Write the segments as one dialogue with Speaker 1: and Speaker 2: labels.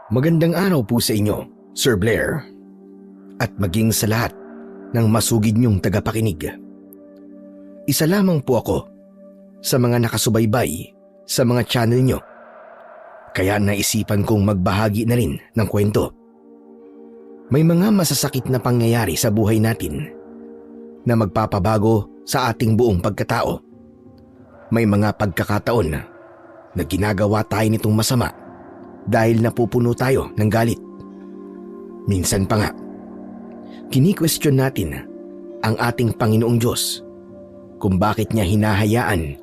Speaker 1: Magandang araw po sa inyo, Sir Blair, at maging sa lahat ng masugid niyong tagapakinig. Isa lamang po ako sa mga nakasubaybay sa mga channel niyo, kaya naisipan kong magbahagi na rin ng kwento. May mga masasakit na pangyayari sa buhay natin na magpapabago sa ating buong pagkatao. May mga pagkakataon na ginagawa tayo nitong masama dahil napupuno tayo ng galit. Minsan pa nga, kini-question natin ang ating Panginoong Diyos kung bakit niya hinahayaan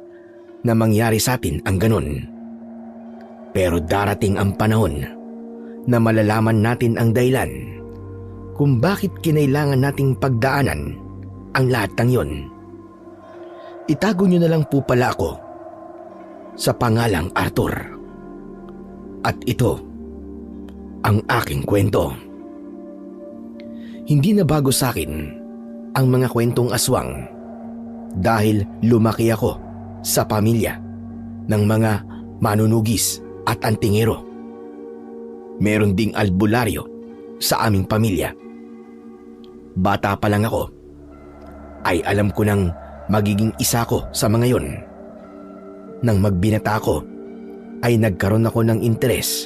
Speaker 1: na mangyari sa atin ang ganon. Pero darating ang panahon na malalaman natin ang dahilan kung bakit kinailangan nating pagdaanan ang lahat ng yon. Itago niyo na lang po pala ako sa pangalang Arthur. At ito ang aking kwento. Hindi na bago sa akin ang mga kwentong aswang dahil lumaki ako sa pamilya ng mga manunugis at antingero. Meron ding albularyo sa aming pamilya. Bata pa lang ako ay alam ko nang magiging isa ko sa mga yon. Nang magbinata ako, ay nagkaroon ako ng interes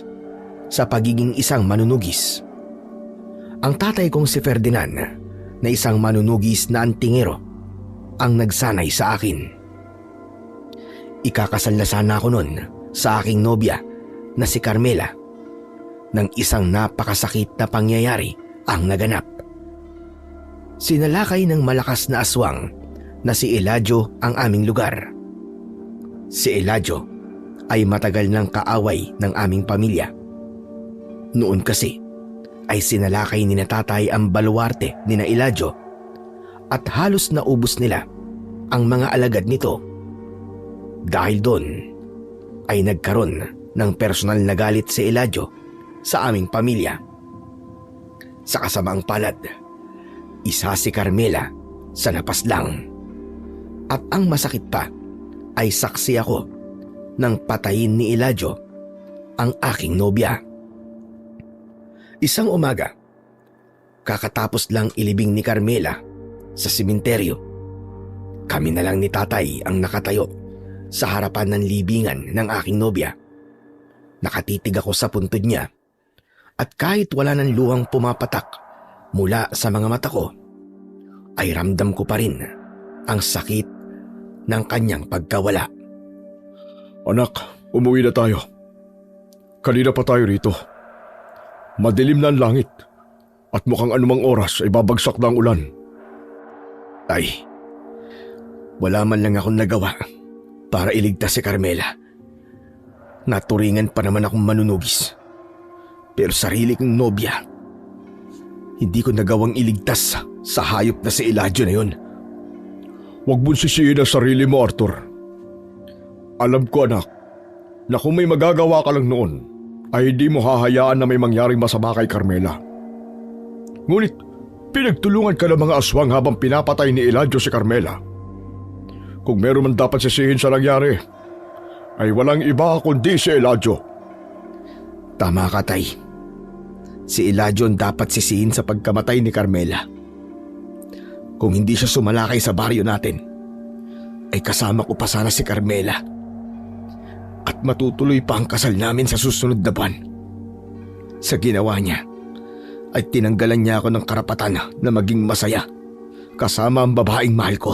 Speaker 1: sa pagiging isang manunugis. Ang tatay kong si Ferdinand na isang manunugis na antingero ang nagsanay sa akin. Ikakasal na sana ako noon sa aking nobya na si Carmela nang isang napakasakit na pangyayari ang naganap. Sinalakay ng malakas na aswang na si Eladio ang aming lugar. Si Eladio ay matagal ng kaaway ng aming pamilya. Noon kasi ay sinalakay ni na tatay ang baluarte ni na Eladio at halos naubos nila ang mga alagad nito. Dahil doon ay nagkaroon ng personal na galit si Eladio sa aming pamilya. Sa kasamaang palad, isa si Carmela sa napaslang. At ang masakit pa ay saksi ako nang patayin ni Eladio ang aking nobya. Isang umaga, kakatapos lang ilibing ni Carmela sa sementeryo. Kami na lang ni tatay ang nakatayo sa harapan ng libingan ng aking nobya. Nakatitig ako sa puntod niya at kahit wala ng luhang pumapatak mula sa mga mata ko, ay ramdam ko pa rin ang sakit ng kanyang pagkawala.
Speaker 2: Anak, umuwi na tayo. Kanina pa tayo rito. Madilim na ang langit at mukhang anumang oras ay babagsak na ang ulan.
Speaker 1: Tay, wala man lang akong nagawa para iligtas si Carmela. Naturingan pa naman akong manunugis. Pero sarili kong nobya, hindi ko nagawang iligtas sa hayop na si Eladio na yun.
Speaker 2: Huwag mong sisihin ang sarili mo, Arthur. Alam ko, anak, na kung may magagawa ka lang noon, ay hindi mo hahayaan na may mangyaring masama kay Carmela. Ngunit, pinagtulungan ka ng mga aswang habang pinapatay ni Eladio si Carmela. Kung meron man dapat sisihin sa nangyari, ay walang iba kundi si Eladio.
Speaker 1: Tama ka, tay. Si Eladio ang dapat sisihin sa pagkamatay ni Carmela. Kung hindi siya sumalakay sa baryo natin, ay kasama ko pa sana si Carmela. At matutuloy pa ang kasal namin sa susunod na buwan. Sa ginawa niya, ay tinanggalan niya ako ng karapatan na maging masaya kasama ang babaeng mahal ko.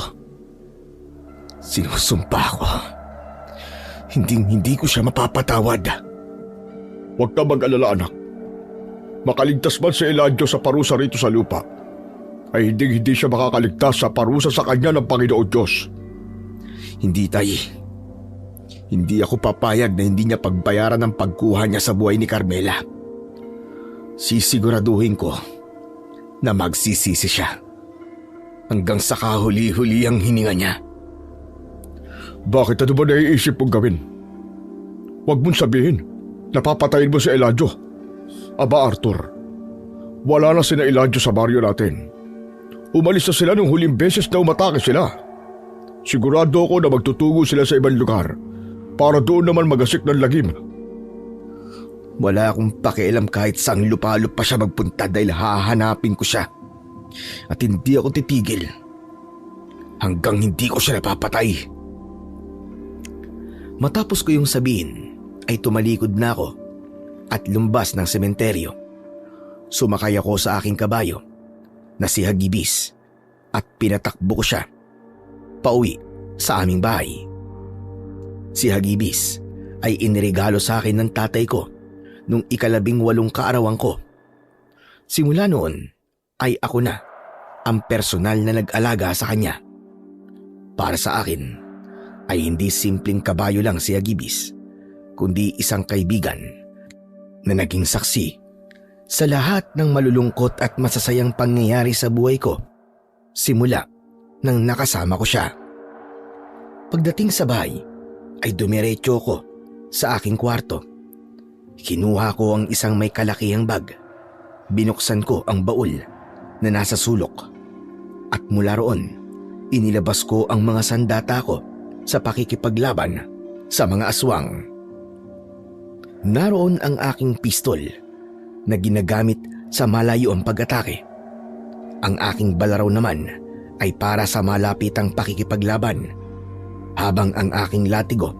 Speaker 1: Sinusumpa ko. Hindi ko siya mapapatawad.
Speaker 2: Huwag ka mag-alala, anak. Makaligtas man si Eladio sa parusa rito sa lupa, ay hindi siya makakaligtas sa parusa sa kanya ng Panginoon Diyos.
Speaker 1: Hindi, tay. Hindi ako papayag na hindi niya pagbayaran ang pagkuha niya sa buhay ni Carmela. Sisiguraduhin ko na magsisisi siya hanggang sa kahuli-huli ang hininga niya.
Speaker 2: Bakit ano ba naiisip mong gawin? Huwag mong sabihin, napapatayin mo si Eladio. Aba, Arthur, wala na sina Eladio sa baryo natin. Umalis na sila nung huling beses na umatake sila. Sigurado ako na magtutugo sila sa ibang lugar para doon naman magasik ng lagim.
Speaker 1: Wala akong pakialam kahit saang lupalop pa siya magpunta dahil hahanapin ko siya. At hindi ako titigil hanggang hindi ko siya napapatay. Matapos ko yung sabihin ay tumalikod na ako at lumbas ng sementeryo. Sumakay ako sa aking kabayo na si Hagibis at pinatakbo ko siya pauwi sa aming bahay. Si Hagibis ay iniregalo sa akin ng tatay ko nung 18 kaarawan ko. Simula noon ay ako na ang personal na nag-alaga sa kanya. Para sa akin ay hindi simpleng kabayo lang si Hagibis, kundi isang kaibigan na naging saksi sa lahat ng malulungkot at masasayang pangyayari sa buhay ko simula nang nakasama ko siya. Pagdating sa bahay ay dumiretso ko sa aking kwarto. Kinuha ko ang isang may kalakihang bag. Binuksan ko ang baul na nasa sulok at mula roon inilabas ko ang mga sandata ko sa pakikipaglaban sa mga aswang. Naroon ang aking pistol na ginagamit sa malayuang pag-atake. Ang aking balaraw naman ay para sa malapitang pakikipaglaban, habang ang aking latigo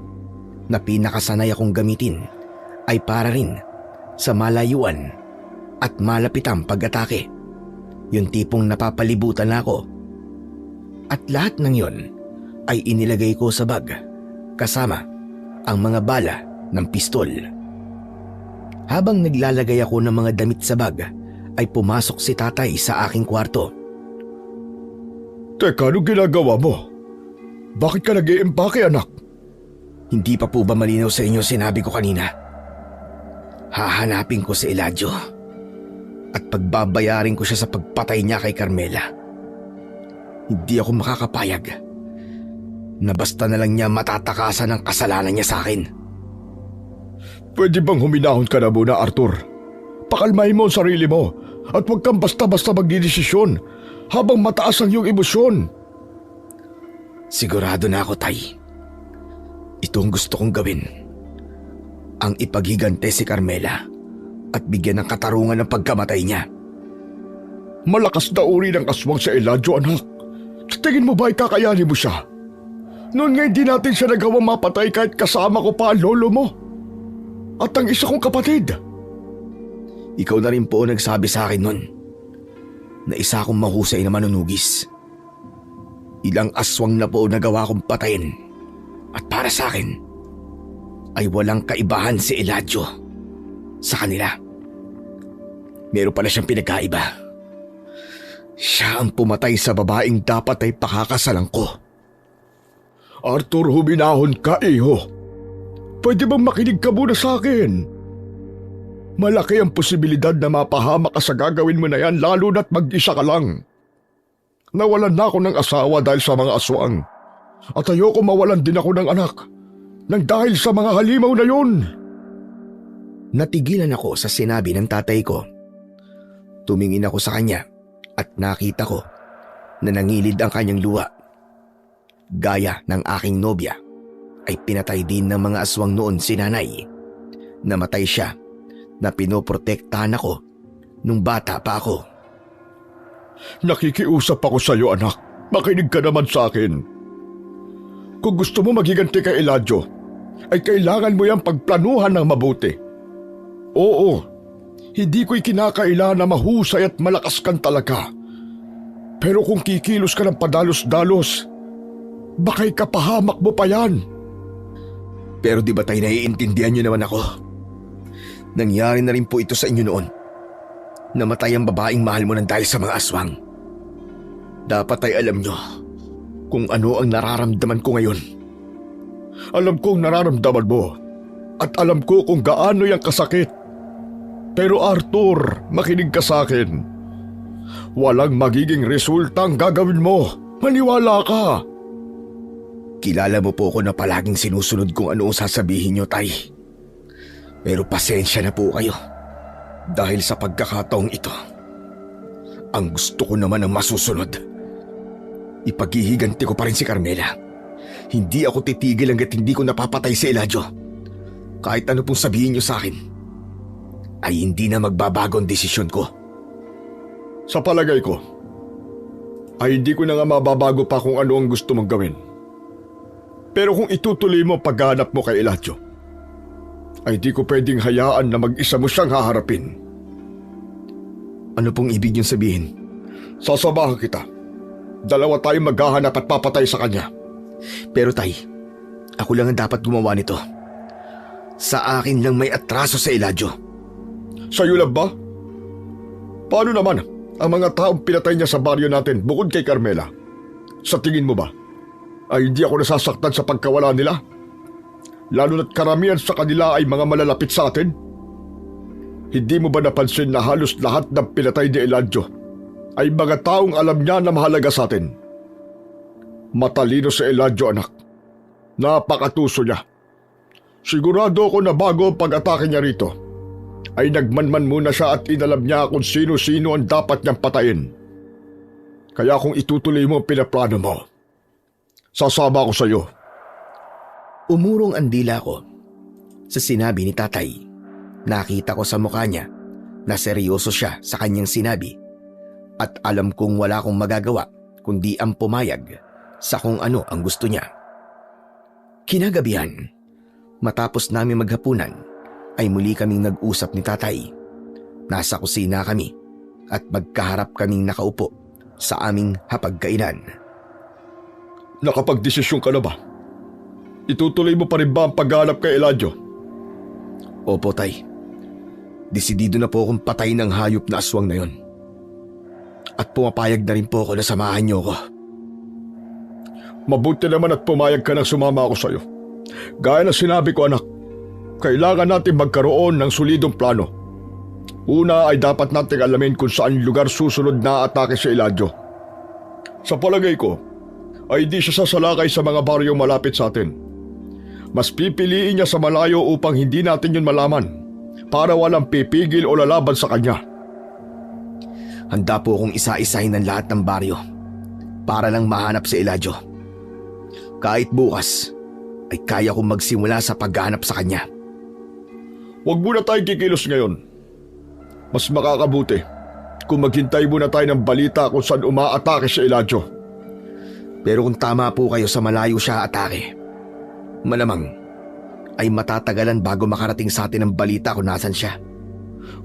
Speaker 1: na pinakasanay akong gamitin ay para rin sa malayuan at malapitang pag-atake. Yung tipong napapalibutan ako. At lahat ng yon ay inilagay ko sa bag kasama ang mga bala ng pistol. Habang naglalagay ako ng mga damit sa bag ay pumasok si tatay sa aking kwarto.
Speaker 2: Teka, anong ginagawa mo? Bakit ka nag-iimpake, anak?
Speaker 1: Hindi pa po ba malinaw sa inyo sinabi ko kanina? Hahanapin ko si Eladio at pagbabayarin ko siya sa pagpatay niya kay Carmela. Hindi ako makakapayag na basta na lang niya matatakasan ang kasalanan niya sa akin.
Speaker 2: Pwede bang huminahon ka na muna, Arthur? Pakalmahin mo ang sarili mo at huwag kang basta-basta magdidesisyon habang mataas ang iyong emosyon.
Speaker 1: Sigurado na ako, Tay. Ito ang gusto kong gawin. Ang ipaghigante si Carmela at bigyan ng katarungan ng pagkamatay niya.
Speaker 2: Malakas na uri ng aswang sa Eladio, anak. Sa tingin mo ba ay kakayanin mo siya? Noon nga hindi natin siya nagawang mapatay kahit kasama ko pa ang lolo mo. At ang isa kong kapatid.
Speaker 1: Ikaw na rin po nagsabi sa akin noon na isa akong mahusay na manunugis. Ilang aswang na po nagawa kong patayin. At para sa akin ay walang kaibahan si Eladio sa kanila. Meron pala siyang pinagkaiba. Siya ang pumatay sa babaeng dapat ay pakakasalan ko.
Speaker 2: Arthur, huminahon ka, iho. Pwede bang makinig ka muna sa akin? Malaki ang posibilidad na mapahamak ka sa gagawin mo na yan, lalo na't mag-isa ka lang. Nawalan na ako ng asawa dahil sa mga aswang. At ayoko mawalan din ako ng anak nang dahil sa mga halimaw na yun.
Speaker 1: Natigilan ako sa sinabi ng tatay ko. Tumingin ako sa kanya at nakita ko na nangilid ang kanyang luha. Gaya ng aking nobya ay pinatay din ng mga aswang noon si nanay. Namatay siya na pinoprotektahan ako nung bata pa ako.
Speaker 2: Nakikiusap ako sa iyo, anak. Makinig ka naman sa akin. Kung gusto mo maghiganti kay Eladio, ay kailangan mo yung pagplanuhan ng mabuti. Oo, hindi ko'y kinakailangan na mahusay at malakas kang talaga. Pero kung kikilos ka ng padalos-dalos, baka'y kapahamak mo pa yan.
Speaker 1: Pero di ba tayo naiintindihan niyo naman ako? Nangyari na rin po ito sa inyo noon. Namatay ang babaeng mahal mo ng dahil sa mga aswang. Dapat ay alam nyo kung ano ang nararamdaman ko ngayon.
Speaker 2: Alam kong nararamdaman mo at alam ko kung gaano yung kasakit. Pero Arthur, makinig ka sa akin. Walang magiging resulta ang gagawin mo. Maniwala ka.
Speaker 1: Kilala mo po ako na palaging sinusunod kung ano ang sasabihin nyo, Tay. Pero pasensya na po kayo dahil sa pagkakataong ito. Ang gusto ko naman ang masusunod. Ipaghihiganti ko pa rin si Carmela. Hindi ako titigil hanggat hindi ko napapatay si Eladio. Kahit ano pong sabihin nyo sa akin. ay hindi na magbabago ang desisyon ko.
Speaker 2: Sa palagay ko, ay hindi ko na nga mababago pa kung ano ang gusto mong gawin. Pero kung itutuloy mo ang paghahanap mo kay Eladio, ay di ko pwedeng hayaan na mag-isa mo siyang haharapin.
Speaker 1: Ano pong ibig niyong sabihin?
Speaker 2: Sasamahan kita. Dalawa tayong maghahanap at papatay sa kanya.
Speaker 1: Pero tay, ako lang ang dapat gumawa nito. Sa akin lang may atraso sa Eladio.
Speaker 2: Sa'yo lang ba? Paano naman ang mga taong pinatay niya sa baryo natin bukod kay Carmela? Sa tingin mo ba, ay hindi ako nasasaktan sa pagkawala nila? Lalo na't karamihan sa kanila ay mga malalapit sa atin. Hindi mo ba napansin na halos lahat ng pinatay ni Eladio ay mga taong alam niya na mahalaga sa atin? Matalino si Eladio, anak. Napakatuso niya. Sigurado ako na bago ang pag-atake niya rito, ay nagmanman muna siya at inalam niya kung sino-sino ang dapat niyang patayin. Kaya kung itutuloy mo ang pinaplano mo, sasama ako sa iyo.
Speaker 1: Umurong ang dila ko sa sinabi ni tatay. Nakita ko sa mukha niya na seryoso siya sa kanyang sinabi at alam kong wala akong magagawa kundi ang pumayag sa kung ano ang gusto niya. Kinagabihan, matapos namin maghapunan, ay muli kaming nag-usap ni tatay. Nasa kusina kami at magkaharap kaming nakaupo sa aming hapagkainan.
Speaker 2: Nakapagdesisyon ka na ba? Itutuloy mo pa rin ba ang paghahanap kay Eladio?
Speaker 1: Opo, tay. Desidido na po akong patayin ng hayop na aswang na yon. At pumapayag na rin po ako na samahan niyo ko.
Speaker 2: Mabuti naman at pumayag ka nang sumama ako sa iyo. Gaya na sinabi ko, anak, kailangan natin magkaroon ng solidong plano. Una ay dapat nating alamin kung saan lugar susunod na atake si Eladio. Sa palagay ko, ay di siya sasalakay sa mga baryo malapit sa atin. Mas pipiliin niya sa malayo upang hindi natin yun malaman, para walang pipigil o lalaban sa kanya.
Speaker 1: Handa po akong isa-isahin ng lahat ng baryo para lang mahanap si Eladio. Kahit bukas, ay kaya kong magsimula sa paghahanap sa kanya.
Speaker 2: Huwag muna tayong kikilos ngayon. Mas makakabuti kung maghintay muna tayo ng balita kung saan umaatake si Eladio.
Speaker 1: Pero kung tama po kayo sa malayo siya atake, malamang ay matatagalan bago makarating sa atin ang balita kung nasan siya.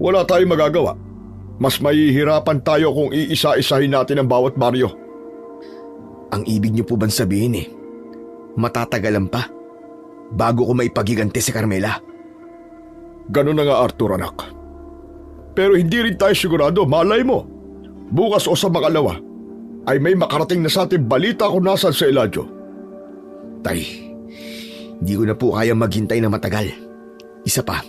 Speaker 2: Wala tayong magagawa. Mas mahihirapan tayo kung iisa-isahin natin ang bawat baryo.
Speaker 1: Ang ibig niyo po bang sabihin matatagalan pa bago ko maipagiganti si Carmela?
Speaker 2: Ganun na nga, Arthur, anak. Pero hindi rin tayo sigurado, malay mo. Bukas o sa makalawa ay may makarating na sa atin balita kung nasan si Eladio.
Speaker 1: Tay, hindi ko na po kaya maghintay na matagal. Isa pa,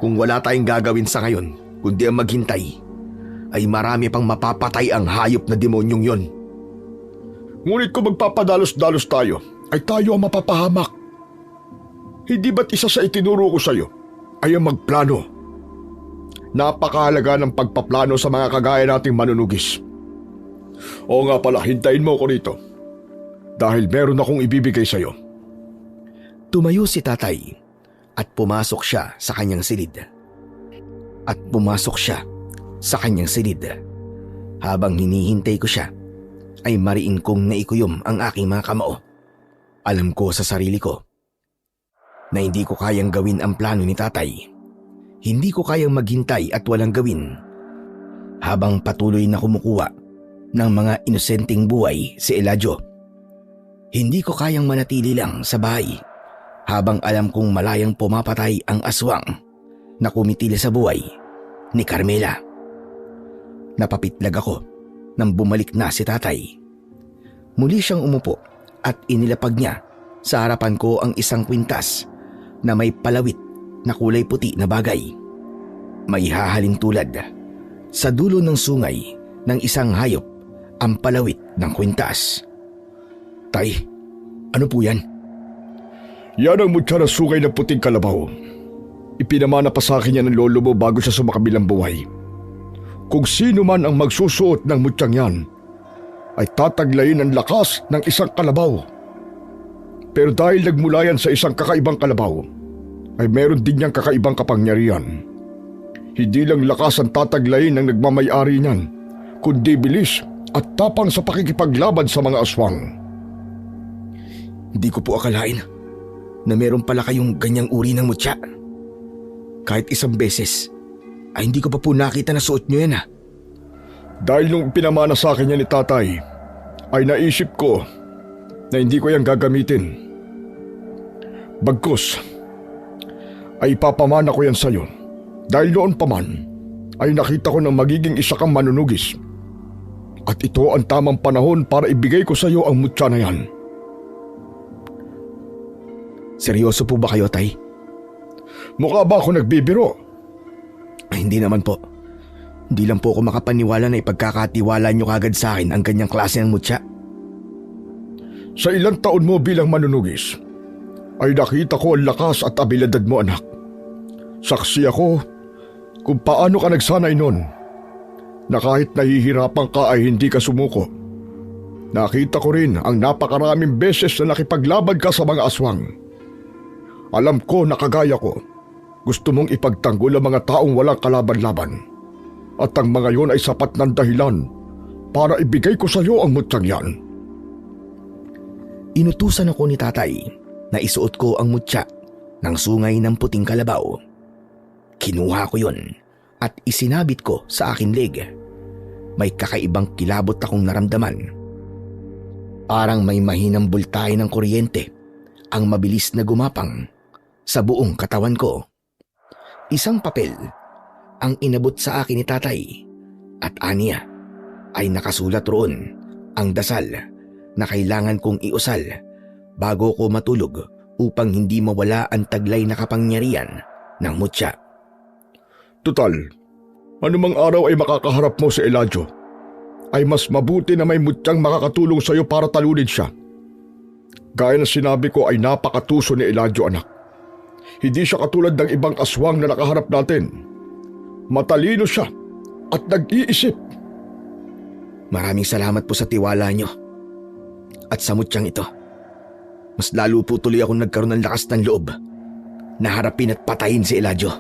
Speaker 1: kung wala tayong gagawin sa ngayon, kundi ang maghintay, ay marami pang mapapatay ang hayop na demonyong yon.
Speaker 2: Ngunit kung magpapadalos-dalos tayo, ay tayo ang mapapahamak. Hindi ba't isa sa itinuro ko sa iyo ay ang magplano? Napakahalaga ng pagpaplano sa mga kagaya nating manunugis. Oo nga pala, hintayin mo ko rito. Dahil meron akong ibibigay sa iyo.
Speaker 1: Tumayo si tatay at pumasok siya sa kanyang silid. Habang hinihintay ko siya, ay mariin kong naikuyom ang aking mga kamao. Alam ko sa sarili ko na hindi ko kayang gawin ang plano ni tatay. Hindi ko kayang maghintay at walang gawin habang patuloy na kumukuha ng mga inosenteng buhay si Eladio. Hindi ko kayang manatili lang sa bahay habang alam kong malayang pumapatay ang aswang na kumitili sa buhay ni Carmela. Napapitlag ako nang bumalik na si tatay. Muli siyang umupo at inilapag niya sa harapan ko ang isang kwintas na may palawit na kulay puti na bagay. May hahalin tulad. Sa dulo ng sungay ng isang hayop ang palawit ng kwintas. Tay, ano po yan?
Speaker 2: Yan ang mutya na sungay ng puting kalabaw. Ipinamana pa sa akin yan ng lolo mo bago siya sumakabilang buhay. Kung sino man ang magsusuot ng mutyang yan, ay tataglayin ang lakas ng isang kalabaw. Pero dahil nagmula yan sa isang kakaibang kalabaw, ay meron din niyang kakaibang kapangyarihan Hindi lang lakas ang tataglayin ng nagmamayari niyan, kundi bilis at tapang sa pakikipaglaban sa mga aswang.
Speaker 1: Hindi ko po akalain na meron pala kayong ganyang uri ng mutya. Kahit isang beses ay hindi ko pa po nakita na suot nyo yan ha.
Speaker 2: Dahil nung pinamana sa akin yan ni tatay, ay naisip ko na hindi ko yan gagamitin. Bagkus, ay ipapamana ko yan sa'yo. Dahil noon pa man, ay nakita ko na magiging isa kang manunugis. At ito ang tamang panahon para ibigay ko sa'yo ang mutya na yan.
Speaker 1: Seryoso po ba kayo, Tay?
Speaker 2: Mukha ba ako nagbibiro?
Speaker 1: Ay, hindi naman po. Hindi lang po ako makapaniwala na ipagkakatiwala nyo kagad sa akin ang ganyang klase ng mutya.
Speaker 2: Sa ilang taon mo bilang manunugis, ay nakita ko ang lakas at abilidad mo, anak. Saksi ako kung paano ka nagsanay noon, na kahit nahihirapan ka ay hindi ka sumuko. Nakita ko rin ang napakaraming beses na nakipaglaban ka sa mga aswang. Alam ko na kagaya ko, gusto mong ipagtanggol ang mga taong walang kalaban-laban. At ang mga yon ay sapat ng dahilan para ibigay ko sa iyo ang mutyang yan.
Speaker 1: Inutusan ako ni tatay na isuot ko ang mutya ng sungay ng puting kalabaw. Kinuha ko yon at isinabit ko sa aking leg. May kakaibang kilabot akong naramdaman. Parang may mahinang bultahe ng kuryente ang mabilis na gumapang sa buong katawan ko. Isang papel ang inabot sa akin ni tatay at aniya ay nakasulat roon ang dasal na kailangan kong iusal bago ko matulog upang hindi mawala ang taglay na kapangyarihan ng mutya.
Speaker 2: Tutal, anumang araw ay makakaharap mo si Eladio, ay mas mabuti na may mutyang makakatulong sa iyo para talunin siya. Gaya na sinabi ko ay napakatuso ni Eladio, anak. Hindi siya katulad ng ibang aswang na nakaharap natin. Matalino siya at nag-iisip.
Speaker 1: Maraming salamat po sa tiwala nyo. At sa mutyang ito, mas lalo po tuloy akong nagkaroon ng lakas ng loob na harapin at patayin si Eladio.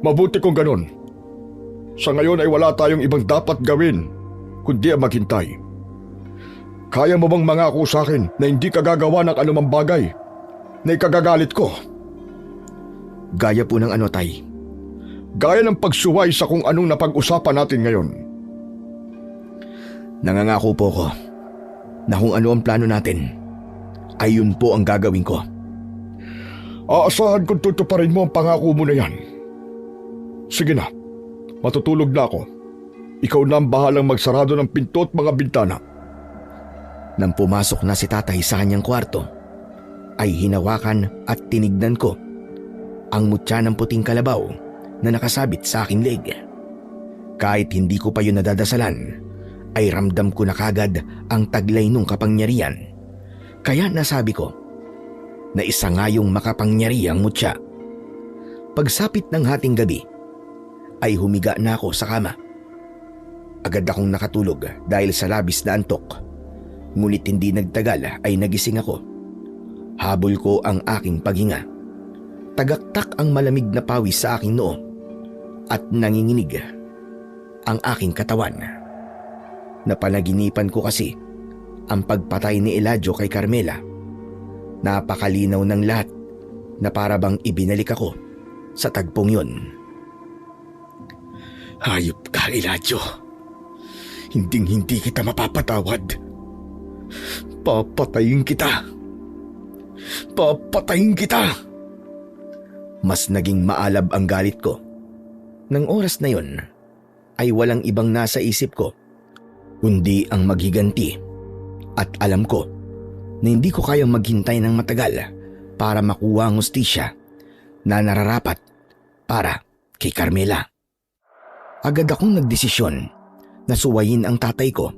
Speaker 2: Mabuti kung ganon. Sa ngayon ay wala tayong ibang dapat gawin kundi ang maghintay. Kaya mo bang mangako sa akin na hindi ka gagawa ng anumang bagay na ikagagalit ko?
Speaker 1: Gaya po ng ano, Tay?
Speaker 2: Gaya ng pagsuway sa kung anong napag-usapan natin ngayon.
Speaker 1: Nangangako po ko na kung ano ang plano natin, ay yun po ang gagawin ko.
Speaker 2: Aasahan kung tutuparin mo ang pangako mo na yan. Sige na, matutulog na ako. Ikaw na ang bahalang magsarado ng pinto at mga bintana.
Speaker 1: Nang pumasok na si tatay sa kanyang kwarto, ay hinawakan at tinignan ko ang mutya ng puting kalabaw na nakasabit sa aking leg. Kahit hindi ko pa yun nadadasalan, ay ramdam ko na kagad ang taglay nung kapangyarihan. Kaya nasabi ko na isa nga yung makapangyarihang mutya. Pagsapit ng hating gabi, ay humiga na ako sa kama. Agad akong nakatulog dahil sa labis na antok. Ngunit hindi nagtagal ay nagising ako. Habol ko ang aking paghinga. Tagaktak ang malamig na pawis sa aking noo at nanginginig ang aking katawan. Napanaginipan ko kasi ang pagpatay ni Eladio kay Carmela. Napakalinaw ng lahat na para bang ibinalik ako sa tagpong yun. Hayop ka, Eladio. Hinding-hindi kita mapapatawad. Papatayin kita. Papatayin kita. Mas naging maalab ang galit ko. Nang oras na yon, ay walang ibang nasa isip ko, kundi ang maghiganti. At alam ko na hindi ko kayang maghintay ng matagal para makuha ang hustisya na nararapat para kay Carmela. Agad akong nagdesisyon na suwayin ang tatay ko.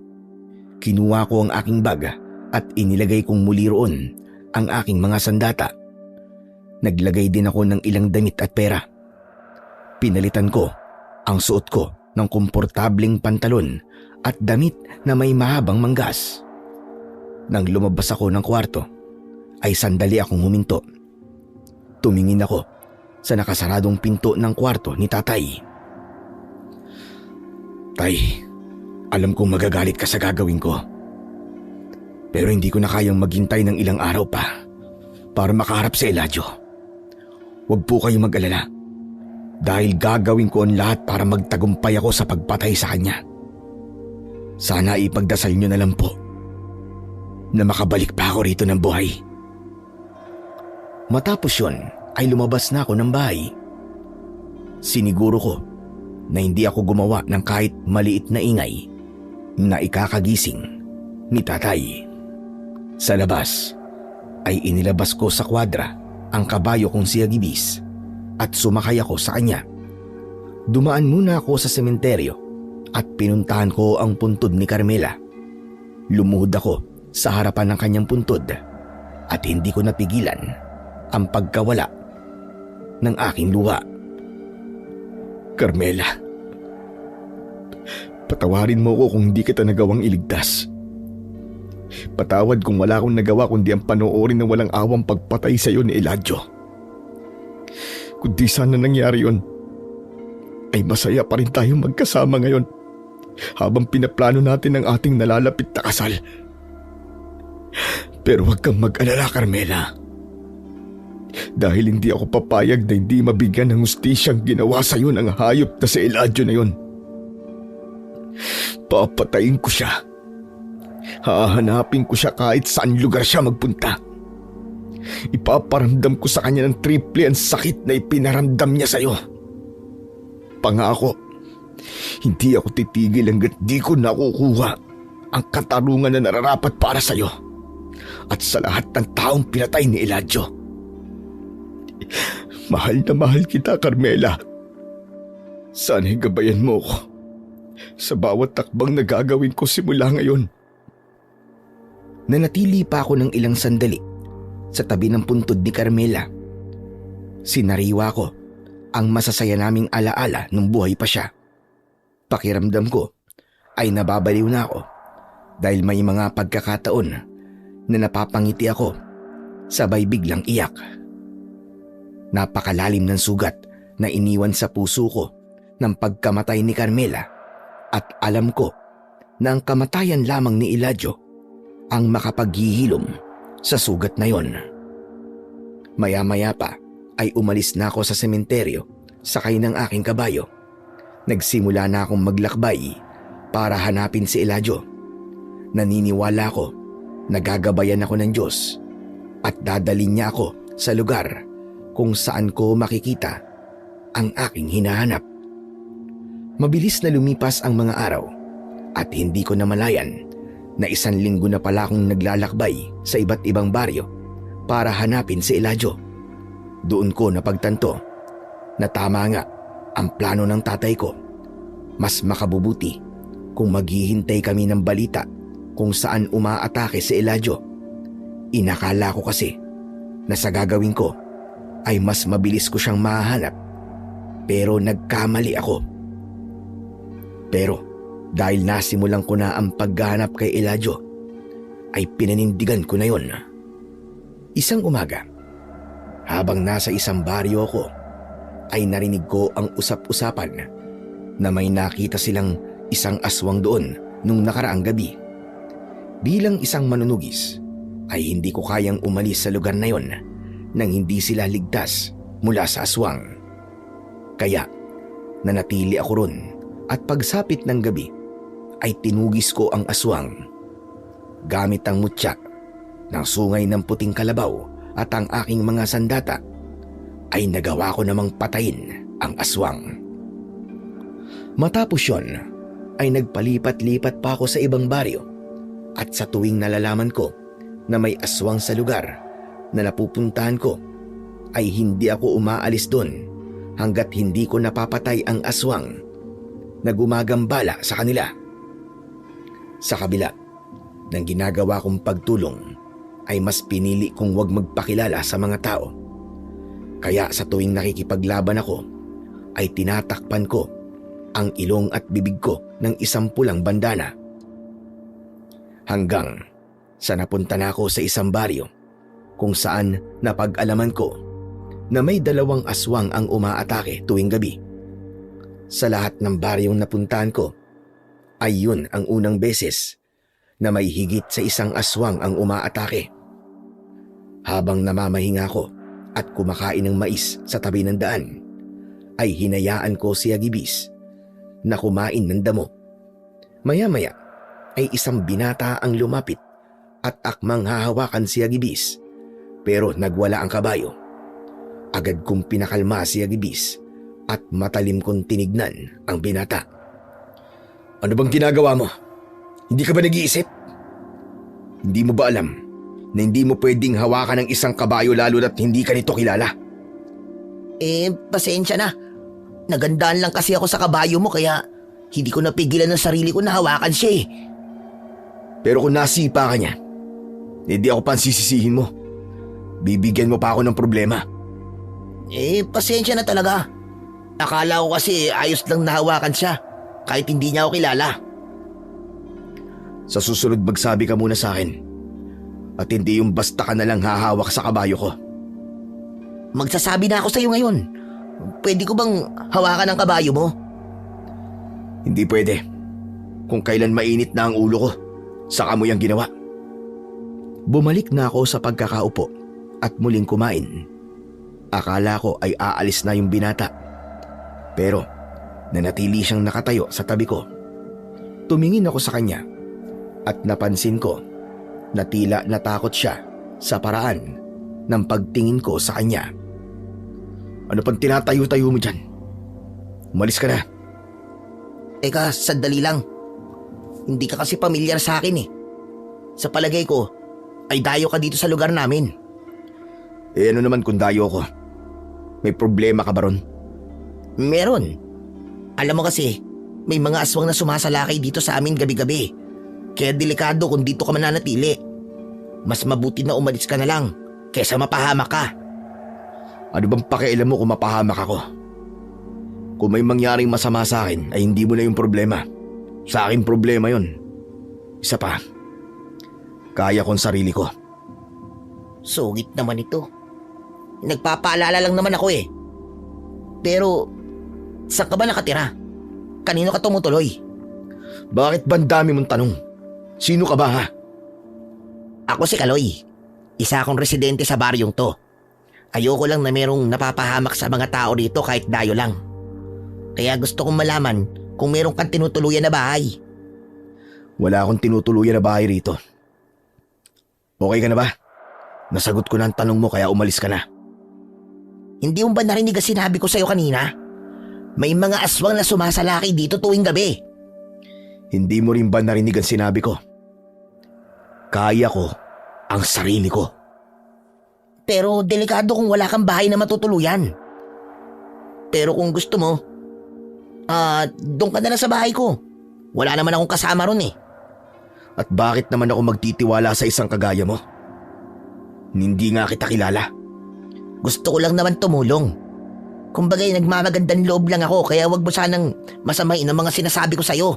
Speaker 1: Kinuha ko ang aking bag at inilagay kong muli roon ang aking mga sandata. Naglagay din ako ng ilang damit at pera. Pinalitan ko ang suot ko ng komportableng pantalon at damit na may mahabang manggas. Nang lumabas ako ng kwarto, ay sandali akong huminto. Tumingin ako sa nakasaradong pinto ng kwarto ni tatay. Tay, alam kong magagalit ka sa gagawin ko. Pero hindi ko na kayang maghintay ng ilang araw pa para makaharap sa Eladio. Huwag po kayong mag-alala dahil gagawin ko ang lahat para magtagumpay ako sa pagpatay sa kanya. Sana ipagdasal niyo na lang po na makabalik pa ako rito ng buhay. Matapos yun ay lumabas na ako ng bahay. Siniguro ko na hindi ako gumawa ng kahit maliit na ingay na ikakagising ni tatay. Sa labas ay inilabas ko sa kwadra ang kabayo kong si Agibis at sumakay ako sa kanya. Dumaan muna ako sa sementeryo at pinuntahan ko ang puntod ni Carmela. Lumuhod ako sa harapan ng kanyang puntod at hindi ko napigilan ang pagkawala ng aking luha. Carmela, patawarin mo ko kung hindi kita nagawang iligtas. Patawad kung wala akong nagawa kundi ang panoorin ng walang awang pagpatay sa iyo ni Eladio. Kung di sana nangyari yun, ay masaya pa rin tayong magkasama ngayon habang pinaplano natin ang ating nalalapit na kasal. Pero huwag kang mag-alala, Carmela. Dahil hindi ako papayag na hindi mabigyan ng hustisyang ginawa sa iyo ng hayop na si Eladio na yun. Papatayin ko siya. Hahanapin ko siya kahit saan lugar siya magpunta. Ipaparamdam ko sa kanya ng triple ang sakit na ipinaramdam niya sa iyo. Pangako, hindi ako titigil hanggat di ko nakukuha ang katarungan na nararapat para sa iyo at sa lahat ng taong pinatay ni Eladio. Mahal na mahal kita, Carmela. Sana'y gabayan mo ko sa bawat takbang na gagawin ko simula ngayon. Nanatili pa ako ng ilang sandali sa tabi ng puntod ni Carmela. Sinariwa ko ang masasaya naming alaala nung buhay pa siya. Pakiramdam ko ay nababaliw na ako dahil may mga pagkakataon na napapangiti ako sabay biglang iyak. Napakalalim ng sugat na iniwan sa puso ko ng pagkamatay ni Carmela at alam ko na ang kamatayan lamang ni Eladio ang makapaghihilom sa sugat na yon. Maya-maya pa ay umalis na ako sa sementeryo sakay ng aking kabayo. Nagsimula na akong maglakbay para hanapin si Eladio. Naniniwala ako na gagabayan ako ng Diyos at dadalhin niya ako sa lugar kung saan ko makikita ang aking hinahanap. Mabilis na lumipas ang mga araw at hindi ko namalayan na 1 linggo na pala akong naglalakbay sa iba't ibang baryo para hanapin si Eladio. Doon ko napagtanto na tama nga ang plano ng tatay ko. Mas makabubuti kung maghihintay kami ng balita kung saan umaatake si Eladio. Inakala ko kasi na sa gagawin ko ay mas mabilis ko siyang mahanap, pero nagkamali ako. Pero dahil nasimulan ko na ang paghahanap kay Eladio, ay pinanindigan ko na yon. Isang umaga, habang nasa isang baryo ko, ay narinig ko ang usap-usapan na may nakita silang isang aswang doon nung nakaraang gabi. Bilang isang manunugis, ay hindi ko kayang umalis sa lugar na yon nang hindi sila ligtas mula sa aswang. Kaya nanatili ako ron at pagsapit ng gabi ay tinugis ko ang aswang. Gamit ang mutya ng sungay ng puting kalabaw at ang aking mga sandata ay nagawa ko namang patayin ang aswang. Matapos yon ay nagpalipat-lipat pa ako sa ibang baryo at sa tuwing nalalaman ko na may aswang sa lugar na napupuntahan ko ay hindi ako umaalis doon hanggat hindi ko napapatay ang aswang na gumagambala sa kanila. Sa kabila ng ginagawa kong pagtulong ay mas pinili kong huwag magpakilala sa mga tao. Kaya sa tuwing nakikipaglaban ako ay tinatakpan ko ang ilong at bibig ko ng isang pulang bandana. Hanggang sa napunta na ako sa isang baryo kung saan napag-alaman ko na may 2 aswang ang umaatake tuwing gabi. Sa lahat ng baryong napuntahan ko ay yun ang unang beses na may higit sa isang aswang ang umaatake. Habang namamahinga ko at kumakain ng mais sa tabi ng daan, ay hinayaan ko si Agibis na kumain ng damo. Maya-maya ay isang binata ang lumapit at akmang hahawakan si Agibis, pero nagwala ang kabayo. Agad kong pinakalma si Agibis at matalim kong tinignan ang binata. Ano bang ginagawa mo? Hindi ka ba nag-iisip? Hindi mo ba alam na hindi mo pwedeng hawakan ng isang kabayo lalo na't hindi ka nito kilala?
Speaker 3: Pasensya na. Nagandaan lang kasi ako sa kabayo mo kaya hindi ko napigilan ng sarili ko na hawakan siya eh.
Speaker 1: Pero kung nasipa ka niya, hindi ako pansisisihin mo. Bibigyan mo pa ako ng problema.
Speaker 3: Pasensya na talaga. Akala ko kasi ayos lang nahawakan siya kahit hindi niya ako kilala.
Speaker 1: Sa susunod magsabi ka muna sa akin at hindi yung basta ka nalang hahawak sa kabayo ko.
Speaker 3: Magsasabi na ako sa iyo ngayon. Pwede ko bang hawakan ang kabayo mo?
Speaker 1: Hindi pwede. Kung kailan mainit na ang ulo ko, saka mo yung ginawa. Bumalik na ako sa pagkakaupo at muling kumain. Akala ko ay aalis na yung binata. Pero nanatili siyang nakatayo sa tabi ko. Tumingin ako sa kanya at napansin ko na tila natakot siya sa paraan ng pagtingin ko sa kanya. Ano pang tinatayo-tayo mo dyan? Umalis ka na.
Speaker 3: Teka, sandali lang. Hindi ka kasi pamilyar sa akin eh. Sa palagay ko, ay dayo ka dito sa lugar namin.
Speaker 1: Ano naman kung dayo ko? May problema ka ba ron?
Speaker 3: Meron. Alam mo kasi, may mga aswang na sumasalakay dito sa amin gabi-gabi. Kaya delikado kung dito ka mananatili. Mas mabuti na umalis ka na lang kaysa mapahamak ka.
Speaker 1: Ano bang pakialam mo kung mapahamak ako? Kung may mangyaring masama sa akin ay hindi mo na yung problema. Sa akin problema yon. Isa pa, kaya kong sarili ko.
Speaker 3: Sugit naman ito. Nagpapaalala lang naman ako eh. Pero, saan ka ba nakatira? Kanino ka tumutuloy?
Speaker 1: Bakit ba ang dami mong tanong? Sino ka ba ha?
Speaker 3: Ako si Kaloy. Isa akong residente sa baryong to. Ayoko lang na merong napapahamak sa mga tao dito kahit dayo lang. Kaya gusto kong malaman kung meron kang tinutuluyan na bahay.
Speaker 1: Wala akong tinutuluyan na bahay rito. Okay ka na ba? Nasagot ko na ang tanong mo kaya umalis ka na.
Speaker 3: Hindi mo ba narinig ang sinabi ko sa'yo kanina? May mga aswang na sumasalaki dito tuwing gabi.
Speaker 1: Hindi mo rin ba narinig ang sinabi ko? Kaya ko ang sarili ko.
Speaker 3: Pero delikado kung wala kang bahay na matutuluyan. Pero kung gusto mo, doon ka na lang sa bahay ko. Wala naman akong kasama ron eh.
Speaker 1: At bakit naman ako magtitiwala sa isang kagaya mo? Hindi nga kita kilala.
Speaker 3: Gusto ko lang naman tumulong. Kumbagay nagmamagandang loob lang ako kaya wag mo sanang masamain ang mga sinasabi ko sa'yo.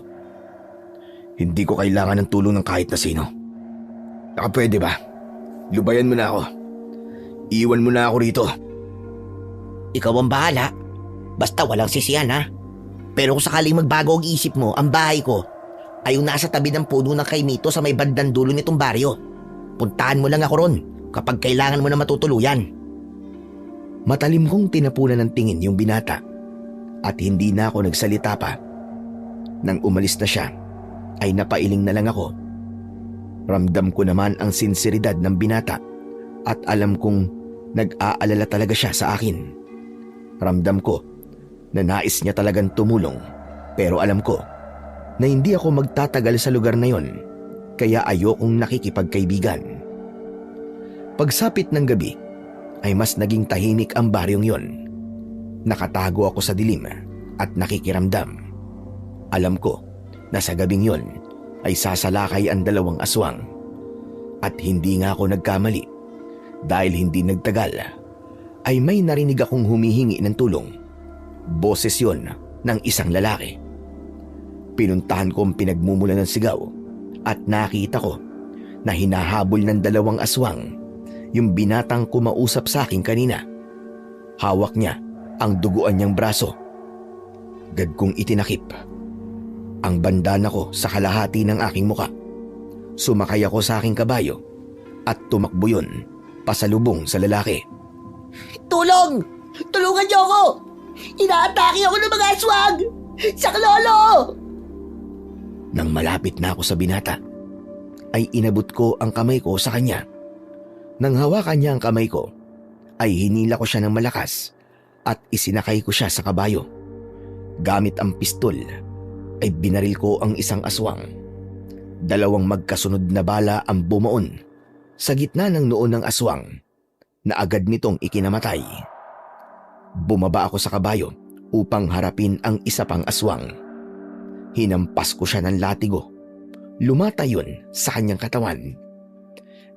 Speaker 1: Hindi ko kailangan ng tulong ng kahit na sino. Baka pwede ba? Lubayan mo na ako. Iwan mo na ako rito.
Speaker 3: Ikaw ang bahala. Basta walang sisiyan ha. Pero kung sakaling magbago ang isip mo, ang bahay ko ay yung nasa tabi ng puno ng kaimito sa may bandang dulo nitong baryo. Puntahan mo lang ako ron kapag kailangan mo na matutuluyan.
Speaker 1: Matalim kong tinapunan ng tingin yung binata at hindi na ako nagsalita pa. Nang umalis na siya, ay napailing na lang ako. Ramdam ko naman ang sinseridad ng binata at alam kong nag-aalala talaga siya sa akin. Ramdam ko na nais niya talagang tumulong pero alam ko na hindi ako magtatagal sa lugar na yon kaya ayokong nakikipagkaibigan. Pagsapit ng gabi ay mas naging tahimik ang baryong yon. Nakatago ako sa dilim at nakikiramdam. Alam ko na sa gabing yon ay sasalakay ang dalawang aswang. At hindi nga ako nagkamali dahil hindi nagtagal ay may narinig akong humihingi ng tulong. Boses yon ng isang lalaki. Pinuntahan ko ang pinagmumulan ng sigaw at nakita ko na hinahabol ng dalawang aswang yung binatang kumausap sa akin kanina. Hawak niya ang duguan niyang braso. Agad kong itinakip. ang bandana ko sa kalahati ng aking muka. Sumakay ako sa aking kabayo at tumakbo yun pasalubong sa lalaki.
Speaker 3: Tulong! Tulungan niyo ako! Inaatake ako ng mga aswang! Saklolo!
Speaker 1: Nang malapit na ako sa binata, ay inabot ko ang kamay ko sa kanya. Nang hawakan niya ang kamay ko, ay hinila ko siya ng malakas at isinakay ko siya sa kabayo. Gamit ang pistol, ay binaril ko ang isang aswang. 2 magkasunod na bala ang bumuon sa gitna ng noo ng aswang na agad nitong ikinamatay. Bumaba ako sa kabayo upang harapin ang isa pang aswang. Hinampas ko siya ng latigo. Lumata yun sa kanyang katawan.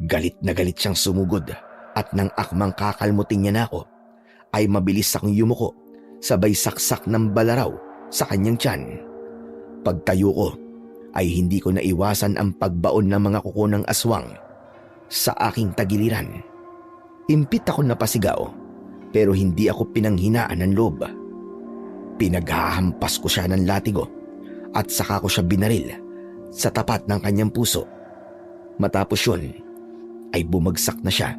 Speaker 1: Galit na galit siyang sumugod at nang akmang kakalmutin niya na ako, ay mabilis akong yumuko sabay saksak ng balaraw sa kanyang tiyan. Pagtayo ko ay hindi ko naiwasan ang pagbaon ng mga kuko ng aswang sa aking tagiliran. Impit ako napasigaw pero hindi ako pinanghinaan ng loob. Pinaghahampas ko siya ng latigo at saka ko siya binaril sa tapat ng kanyang puso. Matapos yun ay bumagsak na siya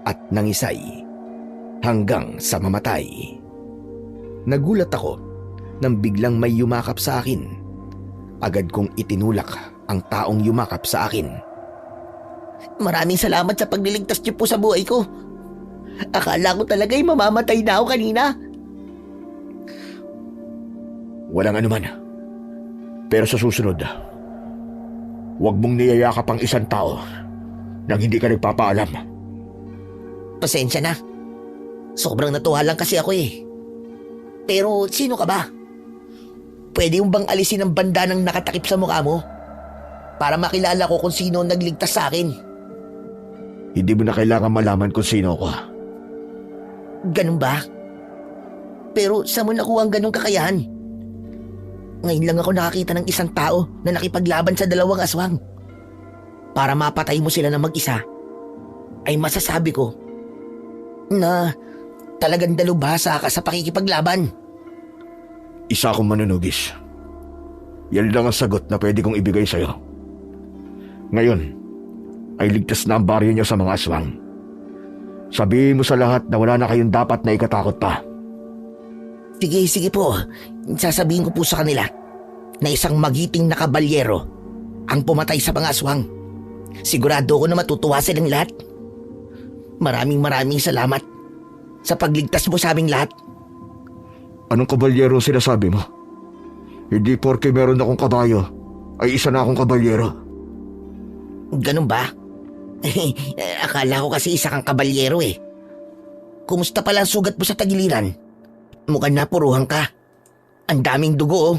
Speaker 1: at nangisay hanggang sa mamatay. Nagulat ako nang biglang may yumakap sa akin. Agad kong itinulak ang taong yumakap sa akin.
Speaker 3: Maraming salamat sa pagliligtas niyo po sa buhay ko. Akala ko talaga'y mamamatay na ako kanina.
Speaker 2: Walang anuman. Pero sa susunod, huwag mong niyayakap ang isang tao nang hindi ka nagpapaalam.
Speaker 3: Pasensya na. Sobrang natuwa lang kasi ako eh. Pero sino ka ba? Pwede mo bang alisin ang bandanang nakatakip sa mukha mo? Para makilala ko kung sino ang nagligtas sa akin.
Speaker 2: Hindi mo na kailangan malaman kung sino ako.
Speaker 3: Ganun ba? Pero saan mo nakuha ang ganung kakayahan? Ngayon lang ako nakakita ng isang tao na nakipaglaban sa 2 aswang. Para mapatay mo sila ng mag-isa, ay masasabi ko na talagang dalubhasa ka sa pakikipaglaban.
Speaker 2: Isa akong manunugis. Yan lang ang sagot na pwede kong ibigay sa'yo. Ngayon, ay ligtas na ang baryo niyo sa mga aswang. Sabihin mo sa lahat na wala na kayong dapat na ikatakot pa.
Speaker 3: Sige po. Sasabihin ko po sa kanila na isang magiting na kabalyero ang pumatay sa mga aswang. Sigurado ko na matutuwa silang lahat. Maraming salamat sa pagligtas mo sa aming lahat.
Speaker 2: Anong kabalyero ang sinasabi mo? Hindi porke meron akong kabayo, ay isa na akong kabalyero.
Speaker 3: Ganun ba? Akala ko kasi isa kang kabalyero eh. Kumusta pala ang sugat mo sa tagiliran? Mukhang napuruhan ka. Ang daming dugo oh.